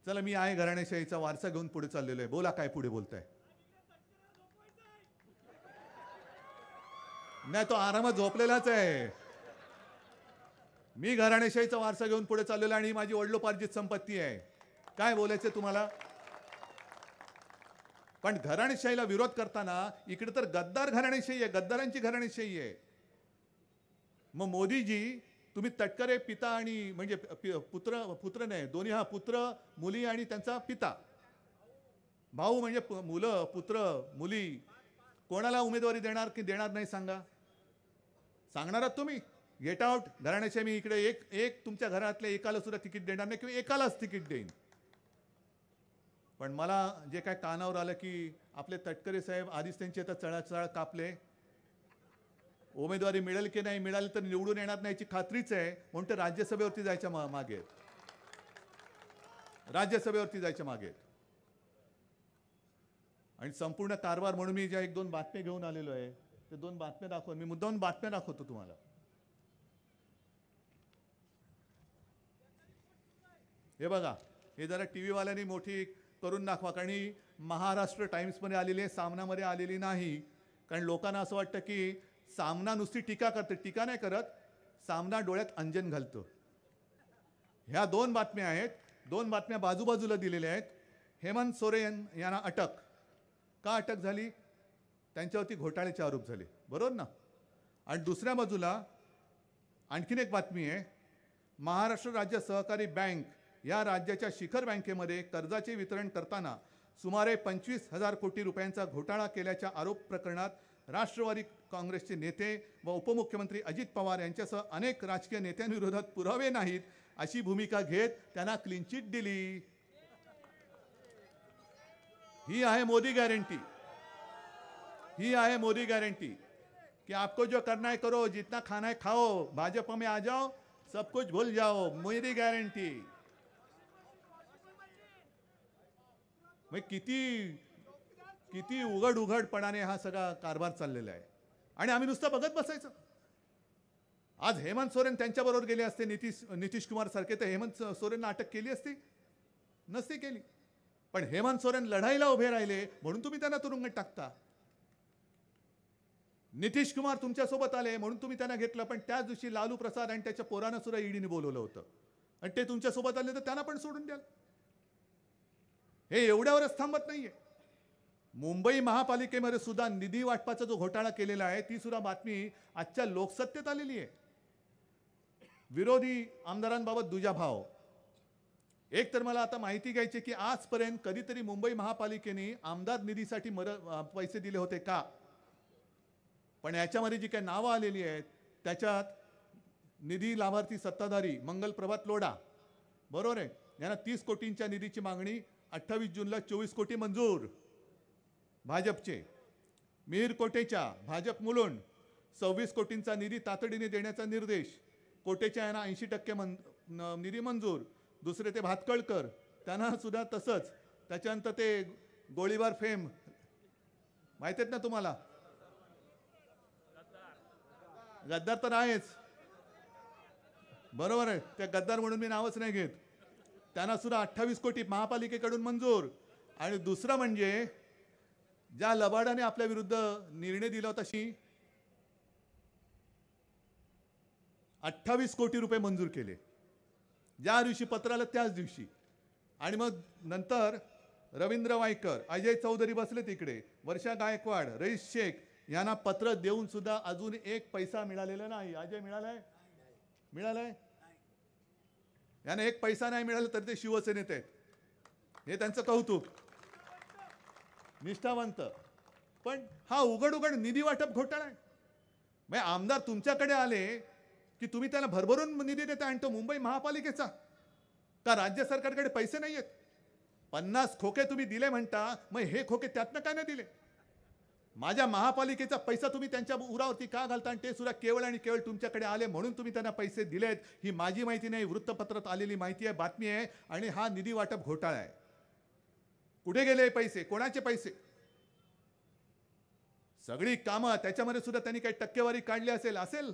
चला, मी आहे घराणेशाहीचा वारसा घेऊन पुढे चाललेलो आहे. बोला, काय पुढे बोलताय? नाही, तो आरामात झोपलेलाच आहे. मी घराणेशाहीचा वारसा घेऊन पुढे चाललेलो आणि ही माझी वडिलोपार्जित संपत्ती आहे. काय बोलायचं तुम्हाला? पण घराणेशाहीला विरोध करताना इकडे तर गद्दार घराणेशाही आहे, गद्दारांची घराणेशाही आहे. मग मोदीजी, तुम्ही तटकरे पिता आणि म्हणजे पुत्र नाही, दोन्ही, हा, पुत्र, मुली आणि त्यांचा पिता, भाऊ, म्हणजे मुलं, पुत्र, मुली, कोणाला उमेदवारी देणार की देणार नाही सांगा? सांगणार आहात तुम्ही? गेट आउट घराण्याचे मी इकडे एक तुमच्या घरातल्या एकाला सुद्धा तिकीट देणार नाही किंवा एकालाच तिकीट देईन. पण मला जे काय कानावर आलं की आपले तटकरे साहेब आधीच त्यांची आता चळाचळ कापले, उमेदवारी मिळेल की नाही, मिळाली तर निवडून येणार नाही याची खात्रीच आहे, म्हणून ते राज्यसभेवरती जायच्या मागे आहेत. राज्यसभेवरती जायच्या मागे आहेत. आणि संपूर्ण कारभार म्हणून मी ज्या 1-2 बातम्या घेऊन आलेलो आहे, ते 2 बातम्या दाखवून मी मुद्दाम बातम्या दाखवतो तुम्हाला. हे बघा, हे जरा टी व्हीवाल्यांनी मोठी करून दाखवा, कारण ही महाराष्ट्र टाइम्समध्ये आलेली आहे, सामनामध्ये आलेली नाही. कारण लोकांना असं वाटतं की सामना नुसती टीका करते, टीका नाही करत, सामना डोळ्यात अंजन घालतो. ह्या 2 बातम्या आहेत, 2 बातम्या बाजूबाजूला दिलेल्या आहेत. हेमंत सोरेन यांना अटक. का अटक झाली? त्यांच्यावरती घोटाळ्याचे आरोप झाले, बरोबर ना. आणि दुसऱ्या बाजूला आणखीन एक बातमी आहे, महाराष्ट्र राज्य सहकारी बँक या राज्याच्या शिखर बँकेमध्ये कर्जाचे वितरण करताना सुमारे 25,000 कोटी रुपयांचा घोटाळा केल्याच्या आरोप प्रकरणात राष्ट्रवादी काँग्रेसचे नेते व उपमुख्यमंत्री अजित पवार यांच्यासह अनेक राजकीय नेत्यांविरोधात पुरावे नाहीत अशी भूमिका घेत त्यांना क्लीन चिट दिली. ही आहे मोदी गॅरंटी. ही आहे मोदी गॅरंटी कि आपको जो करना है करो, जितना खाना है खाओ, भाजपा में आ जाओ, सब कुछ भूल जाओ. मोदी गॅरंटी. मग किती उघडपणाने हा सगळा कारभार चाललेला आहे. आणि आम्ही नुसतं बघत बसायचं. आज हेमंत सोरेन त्यांच्याबरोबर गेले असते, नितीश कुमार सारखे, तर हेमंत सोरेनला अटक केली असती? नसती केली. पण हेमंत सोरेन लढाईला उभे राहिले म्हणून तुम्ही त्यांना तुरुंगात टाकता. नितीश कुमार तुमच्यासोबत आले म्हणून तुम्ही त्यांना घेतलं, पण त्याच दिवशी लालू प्रसाद आणि त्याच्या पोरांना सुद्धा ईडीने बोलवलं होतं, आणि ते तुमच्यासोबत आले तर त्यांना पण सोडून द्याल. हे एवढ्यावरच थांबत नाहीये. मुंबई महापालिकेमध्ये सुद्धा निधी वाटपाचा जो घोटाळा केलेला आहे, ती सुद्धा बातमी आजच्या लोकसत्तेत आलेली आहे. विरोधी आमदारांबाबत दुजाभाव. एक तर मला आता माहिती घ्यायची की आजपर्यंत कधीतरी मुंबई महापालिकेने आमदार निधीसाठी पैसे दिले होते का? पण याच्यामध्ये जी काही नावं आलेली आहेत त्याच्यात निधी लाभार्थी सत्ताधारी मंगल प्रभात लोढा, बरोबर आहे, यांना 30 कोटींच्या निधीची मागणी 28 जूनला 24 कोटी मंजूर भाजपचे. मिहीर कोटेच्या भाजप मुलुंड 26 कोटींचा निधी तातडीने देण्याचा निर्देश. कोटेच्या यांना 80% निधी मंजूर. दुसरे ते भातकळकर, त्यांना सुद्धा तसंच. त्याच्यानंतर ते गोळीबार फेम माहिती आहेत ना तुम्हाला, गद्दार तर आहेच, बरोबर आहे, त्या गद्दार म्हणून मी नावच नाही घेत. त्यांना सुद्धा 28 कोटी महापालिकेकडून मंजूर. आणि दुसरं म्हणजे ज्या लबाडाने आपल्या विरुद्ध निर्णय दिला होता, 28 कोटी रुपये मंजूर केले. ज्या दिवशी पत्र आलं त्याच दिवशी. आणि मग नंतर रवींद्र वायकर, अजय चौधरी बसले तिकडे, वर्षा गायकवाड, रईस शेख यांना पत्र देऊन सुद्धा अजून एक पैसा मिळालेला नाही. अजय मिळालाय? यांना एक पैसा नाही मिळाला तर ते शिवसेनेत आहेत, हे त्यांचं कौतुक, निष्ठावंत. पण हा उघड निधी वाटप घोटाळा आहे. म्हणजे आमदार तुमच्याकडे आले की तुम्ही त्याला भरभरून निधी देता, आणि तो मुंबई महापालिकेचा का राज्य सरकारकडे पैसे नाही आहेत? 50 खोके तुम्ही दिले म्हणता, मग हे खोके त्यातनं काय नाही दिले? माझ्या महापालिकेचा पैसा तुम्ही त्यांच्या उरावरती का घालता? आणि ते सुद्धा केवळ आणि केवळ तुमच्याकडे आले म्हणून तुम्ही त्यांना पैसे दिलेत. ही माझी माहिती नाही, वृत्तपत्रात आलेली माहिती आहे, बातमी आहे. आणि हा निधी वाटप घोटाळा आहे. कुठे गेले पैसे? कोणाचे पैसे? सगळी कामं त्याच्यामध्ये सुद्धा त्यांनी काही टक्केवारी काढली असेल,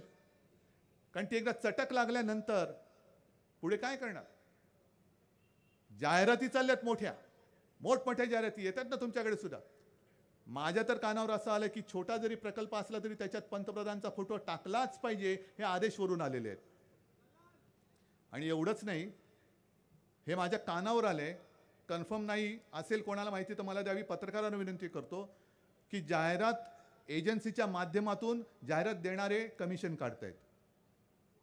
कारण ती एकदा चटक लागल्यानंतर पुढे काय करणार? जाहिराती चालल्यात, मोठमोठ्या जाहिराती येतात ना तुमच्याकडे सुद्धा. माझ्या तर कानावर असं आलं की छोटा जरी प्रकल्प असला तरी त्याच्यात पंतप्रधानांचा फोटो टाकलाच पाहिजे, हे आदेशवरून आलेले आहेत. आणि एवढंच नाही, हे माझ्या कानावर आले, कन्फर्म नाही असेल कोणाला माहिती तर मला द्यावी. पत्रकारांना विनंती करतो की जाहिरात एजन्सीच्या माध्यमातून जाहिरात देणारे कमिशन काढतायत.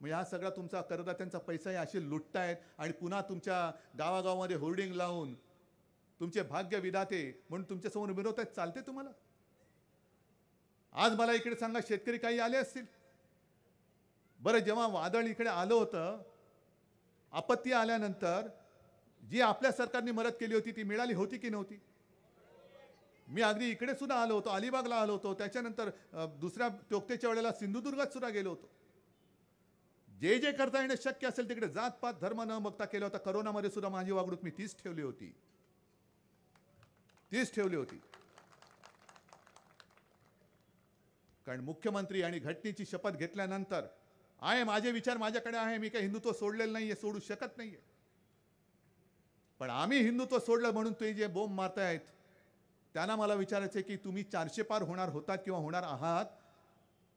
म्हणजे हा सगळा तुमचा करदात्यांचा पैसा आहे, असे लुटतायत. आणि पुन्हा तुमच्या गावागावामध्ये होर्डिंग लावून तुमचे भाग्य विधाते म्हणून तुमच्यासमोर मिरवतायत. चालते तुम्हाला? आज मला इकडे सांगा, शेतकरी काही आले असतील, बरं, जेव्हा वादळ इकडे आलं होतं, आपत्ती आल्यानंतर जी आपल्या सरकारने मदत केली होती ती मिळाली होती की नव्हती? मी अगदी इकडे सुद्धा आलो होतो, अलिबागला आलो होतो, त्याच्यानंतर दुसऱ्या टोकतेच्या वेळेला सिंधुदुर्गात सुद्धा गेलो होतो. जे जे करता येणं शक्य असेल तिकडे जातपात धर्म न बघता केलं होतं. करोनामध्ये सुद्धा माझी वागणूक मी तीच ठेवली होती. कारण मुख्यमंत्री आणि घटनेची शपथ घेतल्यानंतर आहे, माझे विचार माझ्याकडे आहे, मी काही हिंदुत्व सोडलेलं नाहीये, सोडू शकत नाहीये. पण आम्ही हिंदुत्व सोडलं म्हणून ते जे बोंब मारतायत त्यांना मला विचारायचं आहे की तुम्ही 400 पार होणार होतात किंवा होणार आहात,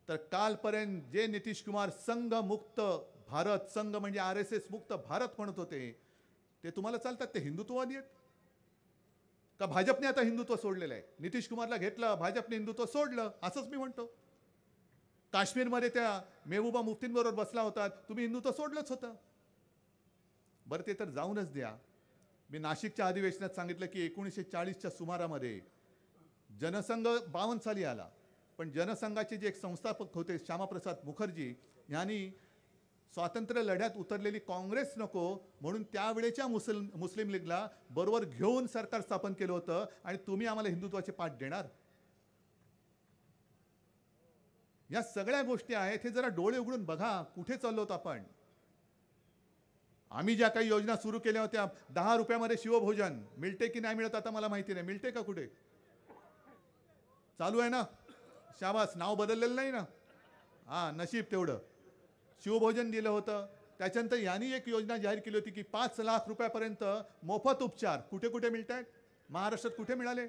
तर कालपर्यंत जे नितीश कुमार संघ मुक्त भारत, संघ म्हणजे RSS मुक्त भारत म्हणत होते, ते तुम्हाला चालतात? ते हिंदुत्ववादी आहेत का? भाजपने आता हिंदुत्व सोडलेलं आहे. नितीश कुमारला घेतलं, भाजपने हिंदुत्व सोडलं, असंच मी म्हणतो. काश्मीरमध्ये त्या मेहबूबा मुफ्तींबरोबर बसला होता, तुम्ही हिंदुत्व सोडलंच होतं. बरं, ते तर जाऊनच द्या. मी नाशिकच्या अधिवेशनात सांगितलं की 1940च्या सुमारामध्ये जनसंघ 52 साली आला, पण जनसंघाचे जे एक संस्थापक होते श्यामाप्रसाद मुखर्जी यांनी स्वातंत्र्य लढ्यात उतरलेली काँग्रेस नको म्हणून त्यावेळेच्या मुस्लिम लीगला बरोबर घेऊन सरकार स्थापन केलं होतं. आणि तुम्ही आम्हाला हिंदुत्वाचे पाठ देणार? या सगळ्या गोष्टी आहेत, हे जरा डोळे उघडून बघा, कुठे चाललोत आपण. आम्ही ज्या काही योजना सुरू केल्या होत्या, 10 रुपयामध्ये शिवभोजन मिळते की नाही मिळत आता मला माहिती नाही. मिळते का? कुठे चालू आहे ना? शाबास, नाव बदललेलं नाही ना? हां, नशीब तेवढं. शिवभोजन दिलं होतं. त्याच्यानंतर यांनी एक योजना जाहीर केली होती की 5 लाख रुपयापर्यंत मोफत उपचार. कुठे कुठे मिळत आहेत? महाराष्ट्रात कुठे मिळाले?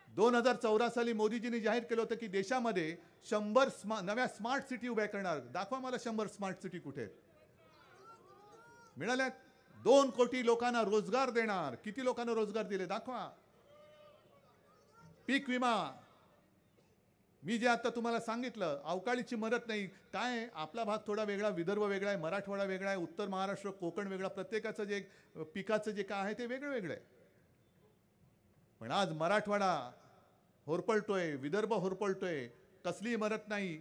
2014 साली मोदीजींनी जाहीर केलं होतं की देशामध्ये 100 नव्या स्मार्ट सिटी उभ्या करणार. दाखवा मला 100 स्मार्ट सिटी कुठे आहेत? मिळाल्यात. 2 कोटी लोकांना रोजगार देणार. किती लोकांना रोजगार दिले दाखवा. पीक विमा, मी जे आता तुम्हाला सांगितलं, अवकाळीची मदत नाही. काय, आपला भाग थोडा वेगळा, विदर्भ वेगळा आहे, मराठवाडा वेगळा आहे, उत्तर महाराष्ट्र, कोकण वेगळा, प्रत्येकाचं जे पिकाचं जे काय आहे ते वेगळं वेगळं आहे. पण आज मराठवाडा होरपळतोय, विदर्भ होरपळतोय, कसलीही मदत नाही,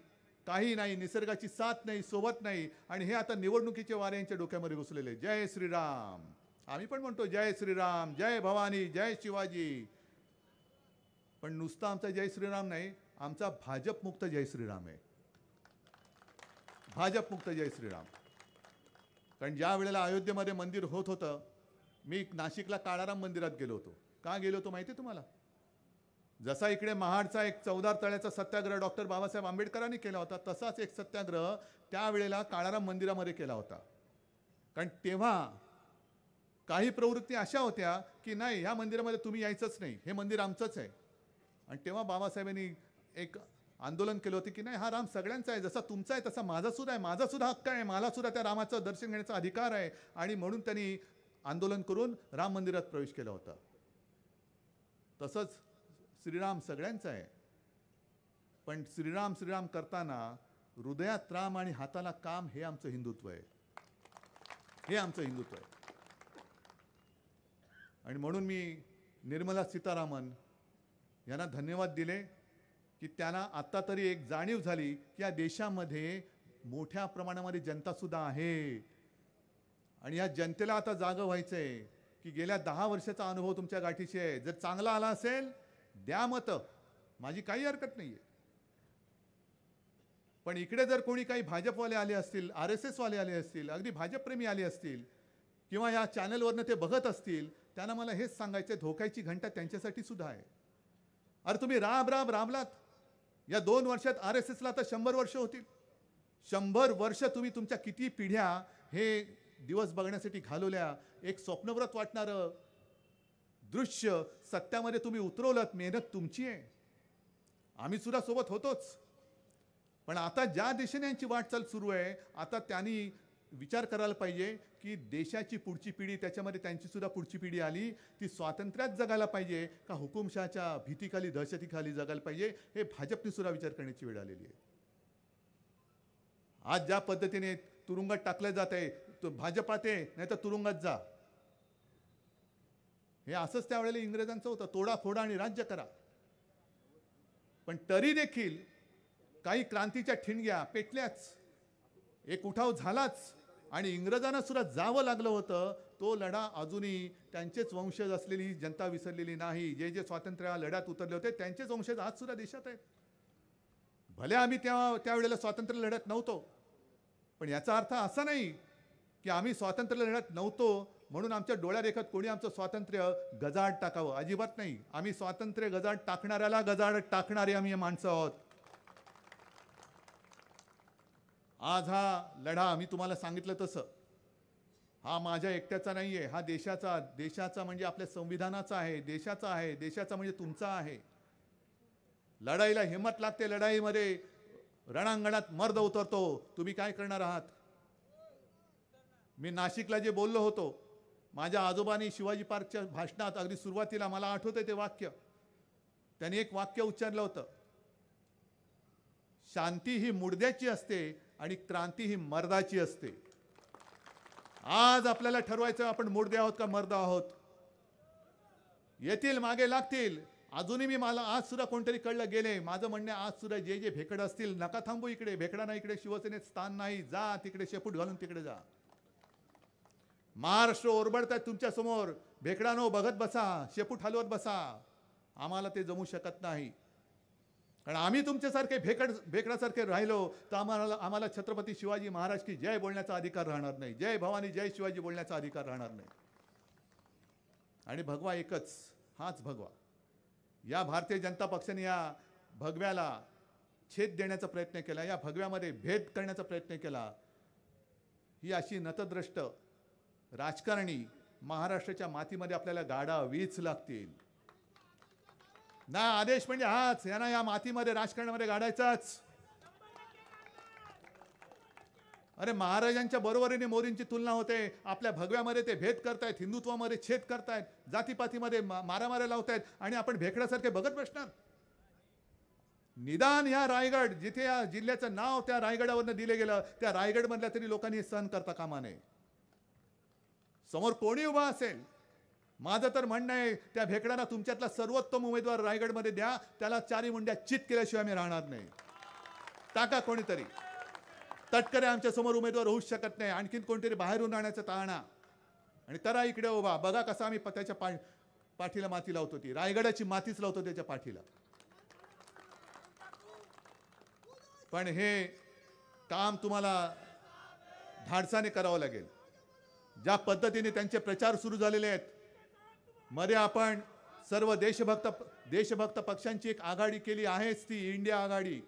काही नाही, निसर्गाची साथ नाही, सोबत नाही. आणि हे आता निवडणुकीचे वारे यांच्या डोक्यामध्ये घुसलेले. जय श्रीराम, आम्ही पण म्हणतो जय श्रीराम, जय भवानी, जय शिवाजी. पण नुसता आमचा जय श्रीराम नाही, आमचा भाजपमुक्त जय श्रीराम आहे. भाजपमुक्त जय श्रीराम. कारण ज्या वेळेला अयोध्येमध्ये मंदिर होत होतं, मी नाशिकला काळाराम मंदिरात गेलो होतो. का गेलो होतो माहिती आहे तुम्हाला? जसा इकडे महाडचा एक 14 तळ्याचा सत्याग्रह डॉक्टर बाबासाहेब आंबेडकरांनी केला होता, तसाच एक सत्याग्रह त्यावेळेला काळाराम मंदिरामध्ये केला होता. कारण तेव्हा काही प्रवृत्ती अशा होत्या की नाही, ह्या मंदिरामध्ये तुम्ही यायचंच नाही, हे मंदिर आमचंच आहे. आणि तेव्हा बाबासाहेबांनी एक आंदोलन केलं होतं की नाही, हा राम सगळ्यांचा आहे, जसा तुमचा आहे तसा माझा सुद्धा आहे, माझा सुद्धा हक्क आहे, मला सुद्धा त्या रामाचं दर्शन घेण्याचा अधिकार आहे. आणि म्हणून त्यांनी आंदोलन करून राम मंदिरात प्रवेश केला होता. तसंच श्रीराम सगळ्यांचा आहे, पण श्रीराम श्रीराम करताना हृदयात राम आणि हाताला काम, हे आमचं हिंदुत्व आहे. हे आमचं हिंदुत्व आहे. आणि म्हणून मी निर्मला सीतारामन यांना धन्यवाद दिले की त्यांना आत्ता तरी एक जाणीव झाली की या देशामध्ये मोठ्या प्रमाणामध्ये जनतासुद्धा आहे. आणि या जनतेला आता जागं व्हायचं आहे की गेल्या 10 वर्षाचा अनुभव तुमच्या गाठीशी आहे. जर चांगला आला असेल द्या मतं, माझी काही हरकत नाही आहे. पण इकडे जर कोणी काही भाजपवाले आले असतील, RSS वाले आले असतील, अगदी भाजपप्रेमी आले असतील किंवा या चॅनलवरनं ते बघत असतील, त्यांना मला हेच सांगायचं आहे, धोक्याची घंटा त्यांच्यासाठी सुद्धा आहे. अरे तुम्ही राबलात. या 2 वर्षात RSSला आता 100 वर्ष होतील. 100 वर्ष तुम्ही तुमच्या किती पिढ्या हे दिवस बघण्यासाठी घालवल्या. एक स्वप्नव्रत वाटणारं दृश्य सत्यामध्ये तुम्ही उतरवलं. मेहनत तुमची आहे, आम्ही सुद्धा सोबत होतोच. पण आता ज्या दिशेने यांची वाटचाल सुरू आहे, आता त्यांनी विचार करायला पाहिजे की देशाची पुढची पिढी, त्याच्यामध्ये त्यांची सुद्धा पुढची पिढी आली, ती स्वातंत्र्यात जगायला पाहिजे का हुकुमशहाच्या भीतीखाली, दहशतीखाली जगायला पाहिजे, हे भाजपने सुद्धा विचार करण्याची वेळ आलेली आहे. आज ज्या पद्धतीने तुरुंगात टाकलं जात आहे, तो भाजपात आहे नाही तर तुरुंगात जा, हे असंच त्यावेळेला इंग्रजांचं होतं, तोडा फोडा आणि राज्य करा. पण तरी देखील काही क्रांतीच्या ठिणग्या पेटल्याच, एक उठाव झालाच आणि इंग्रजांना सुद्धा जावं लागलं होतं. तो लढा अजूनही त्यांचेच वंशज असलेली जनता विसरलेली नाही. जे जे स्वातंत्र्य लढ्यात उतरले होते त्यांचेच वंशज आज सुद्धा देशात आहेत. भले आम्ही त्यावेळेला स्वातंत्र्य लढ्यात नव्हतो, पण याचा अर्थ असा नाही की आम्ही स्वातंत्र्य लढ्यात नव्हतो म्हणून आमच्या डोळ्यादेखत कोणी आमचं स्वातंत्र्य गजाड टाकावं. अजिबात नाही. आम्ही स्वातंत्र्य गजाड टाकणाऱ्याला गजाड टाकणारे आम्ही माणसं आहोत. आज हा लढा मी तुम्हाला सांगितलं तसं हा माझ्या एकट्याचा नाही आहे. हा देशाचा म्हणजे आपल्या संविधानाचा आहे, देशाचा आहे. देशाचा म्हणजे तुमचा आहे. लढाईला हिंमत लागते. लढाईमध्ये रणांगणात मर्द उतरतो. तुम्ही काय करणार आहात? मी नाशिकला जे बोललो होतो, माझ्या आजोबांनी शिवाजी पार्कच्या भाषणात अगदी सुरुवातीला मला आठवतंय ते वाक्य. त्यांनी एक वाक्य उच्चारलं होतं, शांती ही मुडद्याची असते आणि क्रांती ही मर्दाची असते. आज आपल्याला ठरवायचं आपण मुडदे आहोत का मर्द आहोत. येतील मागे लागतील. अजूनही मला आज सुद्धा कोणतरी कळलं गेले. माझं म्हणणं आज सुद्धा जे जे भेकड असतील नका थांबू इकडे. भेकडांना इकडे शिवसेनेत स्थान नाही. जा तिकडे शेपूट घालून तिकडे जा. महाराष्ट्र ओरबडत आहे तुमच्या समोर. भेकडानो बघत बसा, शेपूट हलवत बसा. आम्हाला ते जमू शकत नाही. कारण आम्ही तुमच्यासारखे भेकडासारखे राहिलो तर आम्हाला छत्रपती शिवाजी महाराज की जय बोलण्याचा अधिकार राहणार नाही. जय भवानी जय शिवाजी बोलण्याचा अधिकार राहणार नाही. आणि भगवा एकच, हाच भगवा. या भारतीय जनता पक्षाने या भगव्याला छेद देण्याचा प्रयत्न केला. या भगव्यामध्ये भेद करण्याचा प्रयत्न केला. ही अशी नतद्रष्ट राजकारणी महाराष्ट्राच्या मातीमध्ये आपल्याला गाडावीच लागतील. ना आदेश म्हणजे हाच. यांना या मातीमध्ये राजकारणामध्ये गाडायचाच. अरे महाराजांच्या बरोबरीने मोदींची तुलना होते. आपल्या भगव्यामध्ये ते भेद करतायत, हिंदुत्वामध्ये छेद करतायत, जातीपातीमध्ये मारामाऱ्या लावतायत आणि आपण भेकड्यासारखे बघत बसणार. निदान या रायगड, जिथे या जिल्ह्याचं नाव त्या रायगडावरनं दिले गेलं, त्या रायगडमधल्या तरी लोकांनी सहन करता कामा नये. समोर कोणी उभा असेल, माझं तर म्हणणं आहे त्या भेकडांना तुमच्यातला सर्वोत्तम उमेदवार रायगडमध्ये द्या. त्याला चारी मुंड्या चित केल्याशिवाय आम्ही राहणार नाही. टाका कोणीतरी. तटकरे आमच्या समोर उमेदवार होऊच शकत नाही. आणखीन कोणतरी बाहेरून आणण्याचं टाळणा. आणि तरा इकडे उभा. बघा कसं आम्ही त्याच्या पाठीला माती लावतो. ती रायगडाची मातीच लावतो त्याच्या पाठीला. पण हे काम तुम्हाला धाडसाने करावं लागेल. ज्या पद्धतीने त्यांचे प्रचार सुरू झालेले आहेत, मध्ये आपण सर्व देशभक्त पक्षांची एक आघाडी केली आहेच, ती इंडिया आघाडी.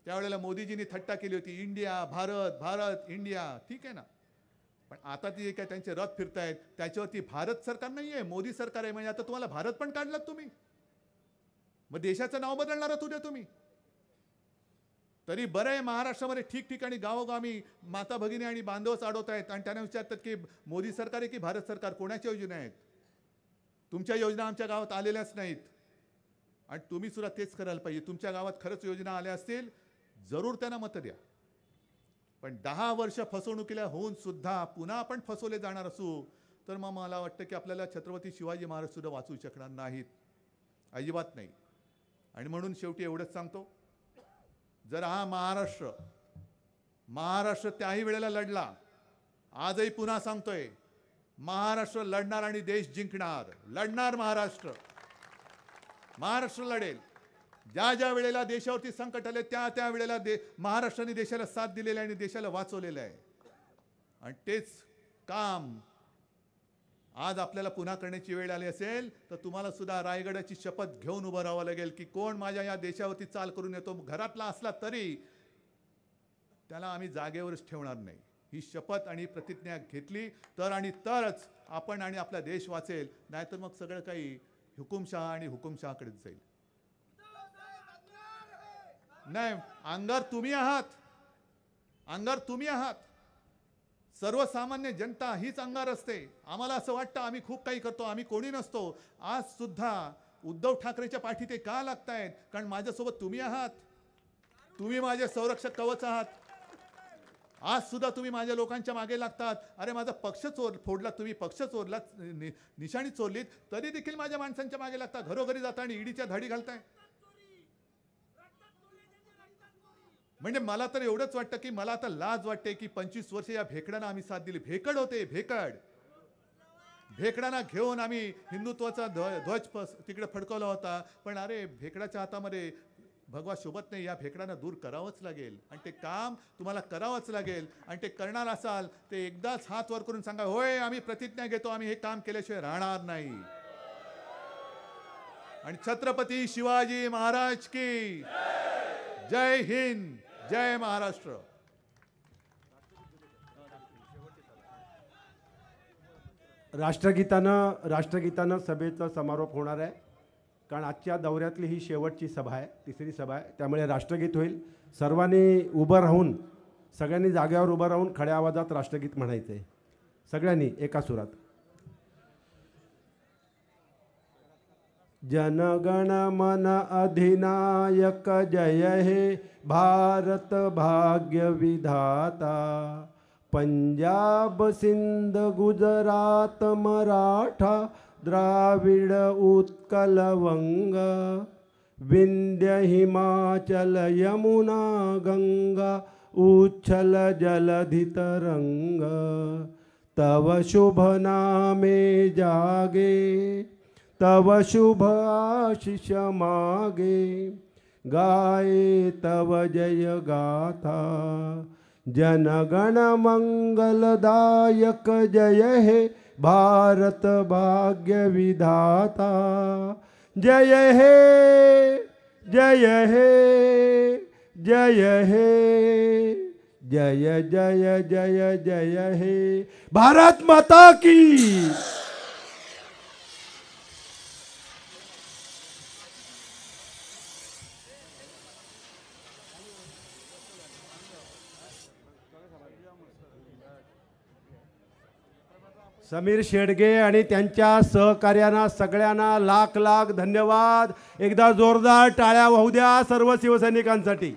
त्यावेळेला मोदीजींनी थट्टा केली होती, इंडिया भारत भारत इंडिया. ठीक आहे ना, पण आता ती काय त्यांचे रथ फिरतायत त्याच्यावरती भारत सरकार नाही आहे, मोदी सरकार आहे. म्हणजे आता तुम्हाला भारत पण काढलात तुम्ही. मग देशाचं नाव बदलणार आहात उद्या तुम्ही. तरी बरं आहे महाराष्ट्रामध्ये ठिकठिकाणी गावोगावी माता भगिनी आणि बांधवच अडवत आहेत आणि त्यांना विचारतात की मोदी सरकार आहे की भारत सरकार, कोणाच्या योजना आहेत. तुमच्या योजना आमच्या गावात आलेल्याच नाहीत आणि तुम्ही सुद्धा तेच करायला पाहिजे. तुमच्या गावात खरंच योजना आल्या असतील जरूर त्यांना मतं द्या. पण 10 वर्ष फसवणुकीला होऊन सुद्धा पुन्हा आपण फसवले जाणार असू तर मग मला वाटतं की आपल्याला छत्रपती शिवाजी महाराज सुद्धा वाचवू शकणार नाहीत. अजिबात नाही. आणि म्हणून शेवटी एवढंच सांगतो, जर हा महाराष्ट्र त्याही वेळेला लढला, आजही पुन्हा सांगतोय, महाराष्ट्र लढणार आणि देश जिंकणार. लढणार महाराष्ट्र लढेल. ज्या ज्या वेळेला देशावरती संकट आले त्या वेळेला महाराष्ट्राने देशाला साथ दिलेली आहे आणि देशाला वाचवलेलं आहे. आणि तेच काम आज आपल्याला पुन्हा करण्याची वेळ आली असेल तर तुम्हाला सुद्धा रायगडाची शपथ घेऊन उभं राहावं लागेल की कोण माझ्या या देशावरती चाल करून येतो, घरातला असला तरी त्याला आम्ही जागेवरच ठेवणार नाही. ही शपथ आणि प्रतिज्ञा घेतली तर आणि तरच आपण आणि आपला देश वाचेल. नाहीतर मग सगळं काही हुकुमशहा आणि हुकुमशहाकडेच जाईल. नाही, अंगार तुम्ही आहात. सर्वसामान्य जनता हीच अंगार असते. आम्हाला असं वाटतं आम्ही खूप काही करतो, आम्ही कोणी नसतो. आज सुद्धा उद्धव ठाकरेच्या पाठी ते का लागतायत? कारण माझ्यासोबत तुम्ही आहात. तुम्ही माझे संरक्षक कवच आहात. आज सुद्धा तुम्ही माझ्या लोकांच्या मागे लागतात. अरे माझा पक्ष फोडला तुम्ही, पक्ष चोरला, निशाणी चोरलीत, तरी देखील माझ्या माणसांच्या मागे लागतात. घरोघरी जाता आणि ईडीच्या धाडी घालताय. म्हणजे मला तर एवढंच वाटतं की मला आता लाज वाटते की 25 वर्ष या भेकडांना आम्ही साथ दिली. भेकड होते, भेकडांना घेऊन आम्ही हिंदुत्वाचा ध्वज तिकडे फडकवला होता. पण अरे भेकडाच्या हातामध्ये भगवा शोभत नाही. या भेकडांना दूर करावंच लागेल आणि ते काम तुम्हाला करावंच लागेल. आणि ते करणार असाल ते एकदाच हात वर करून सांगा, होय आम्ही प्रतिज्ञा घेतो, आम्ही हे काम केल्याशिवाय राहणार नाही. आणि छत्रपती शिवाजी महाराज की जय हिंद, जय महाराष्ट्र. राष्ट्रगीतानं सभेचा समारोप होणार आहे. कारण आजच्या दौऱ्यातली ही शेवटची सभा आहे, तिसरी सभा आहे. त्यामुळे राष्ट्रगीत होईल. सर्वांनी उभं राहून, सगळ्यांनी जागेवर उभं राहून खड्या आवाजात राष्ट्रगीत म्हणायचं आहे. सगळ्यांनी एका सुरात. जनगण मन अधिनायक जय हे भारत भाग्य विधाता. पंजाब सिंध गुजरात मराठा द्राविड उत्कल वंग. विंध्य हिमाचल यमुना गंगा उच्छल जलधि तरंग. तव शुभ नामे जागे, तव शुभ आशीष मागे. गाये तव जय गाथा. जनगण मंगलदायक जय हे भारत भाग्य विधाता. जय हे, जय हे, जय हे, जय जय जय जय हे. भारत माता की. समीर शेडगे आणि त्यांच्या सहकार्यांना सगळ्यांना लाख लाख धन्यवाद. एकदा जोरदार टाळ्या वाहू द्या सर्व शिवसैनिकांसाठी.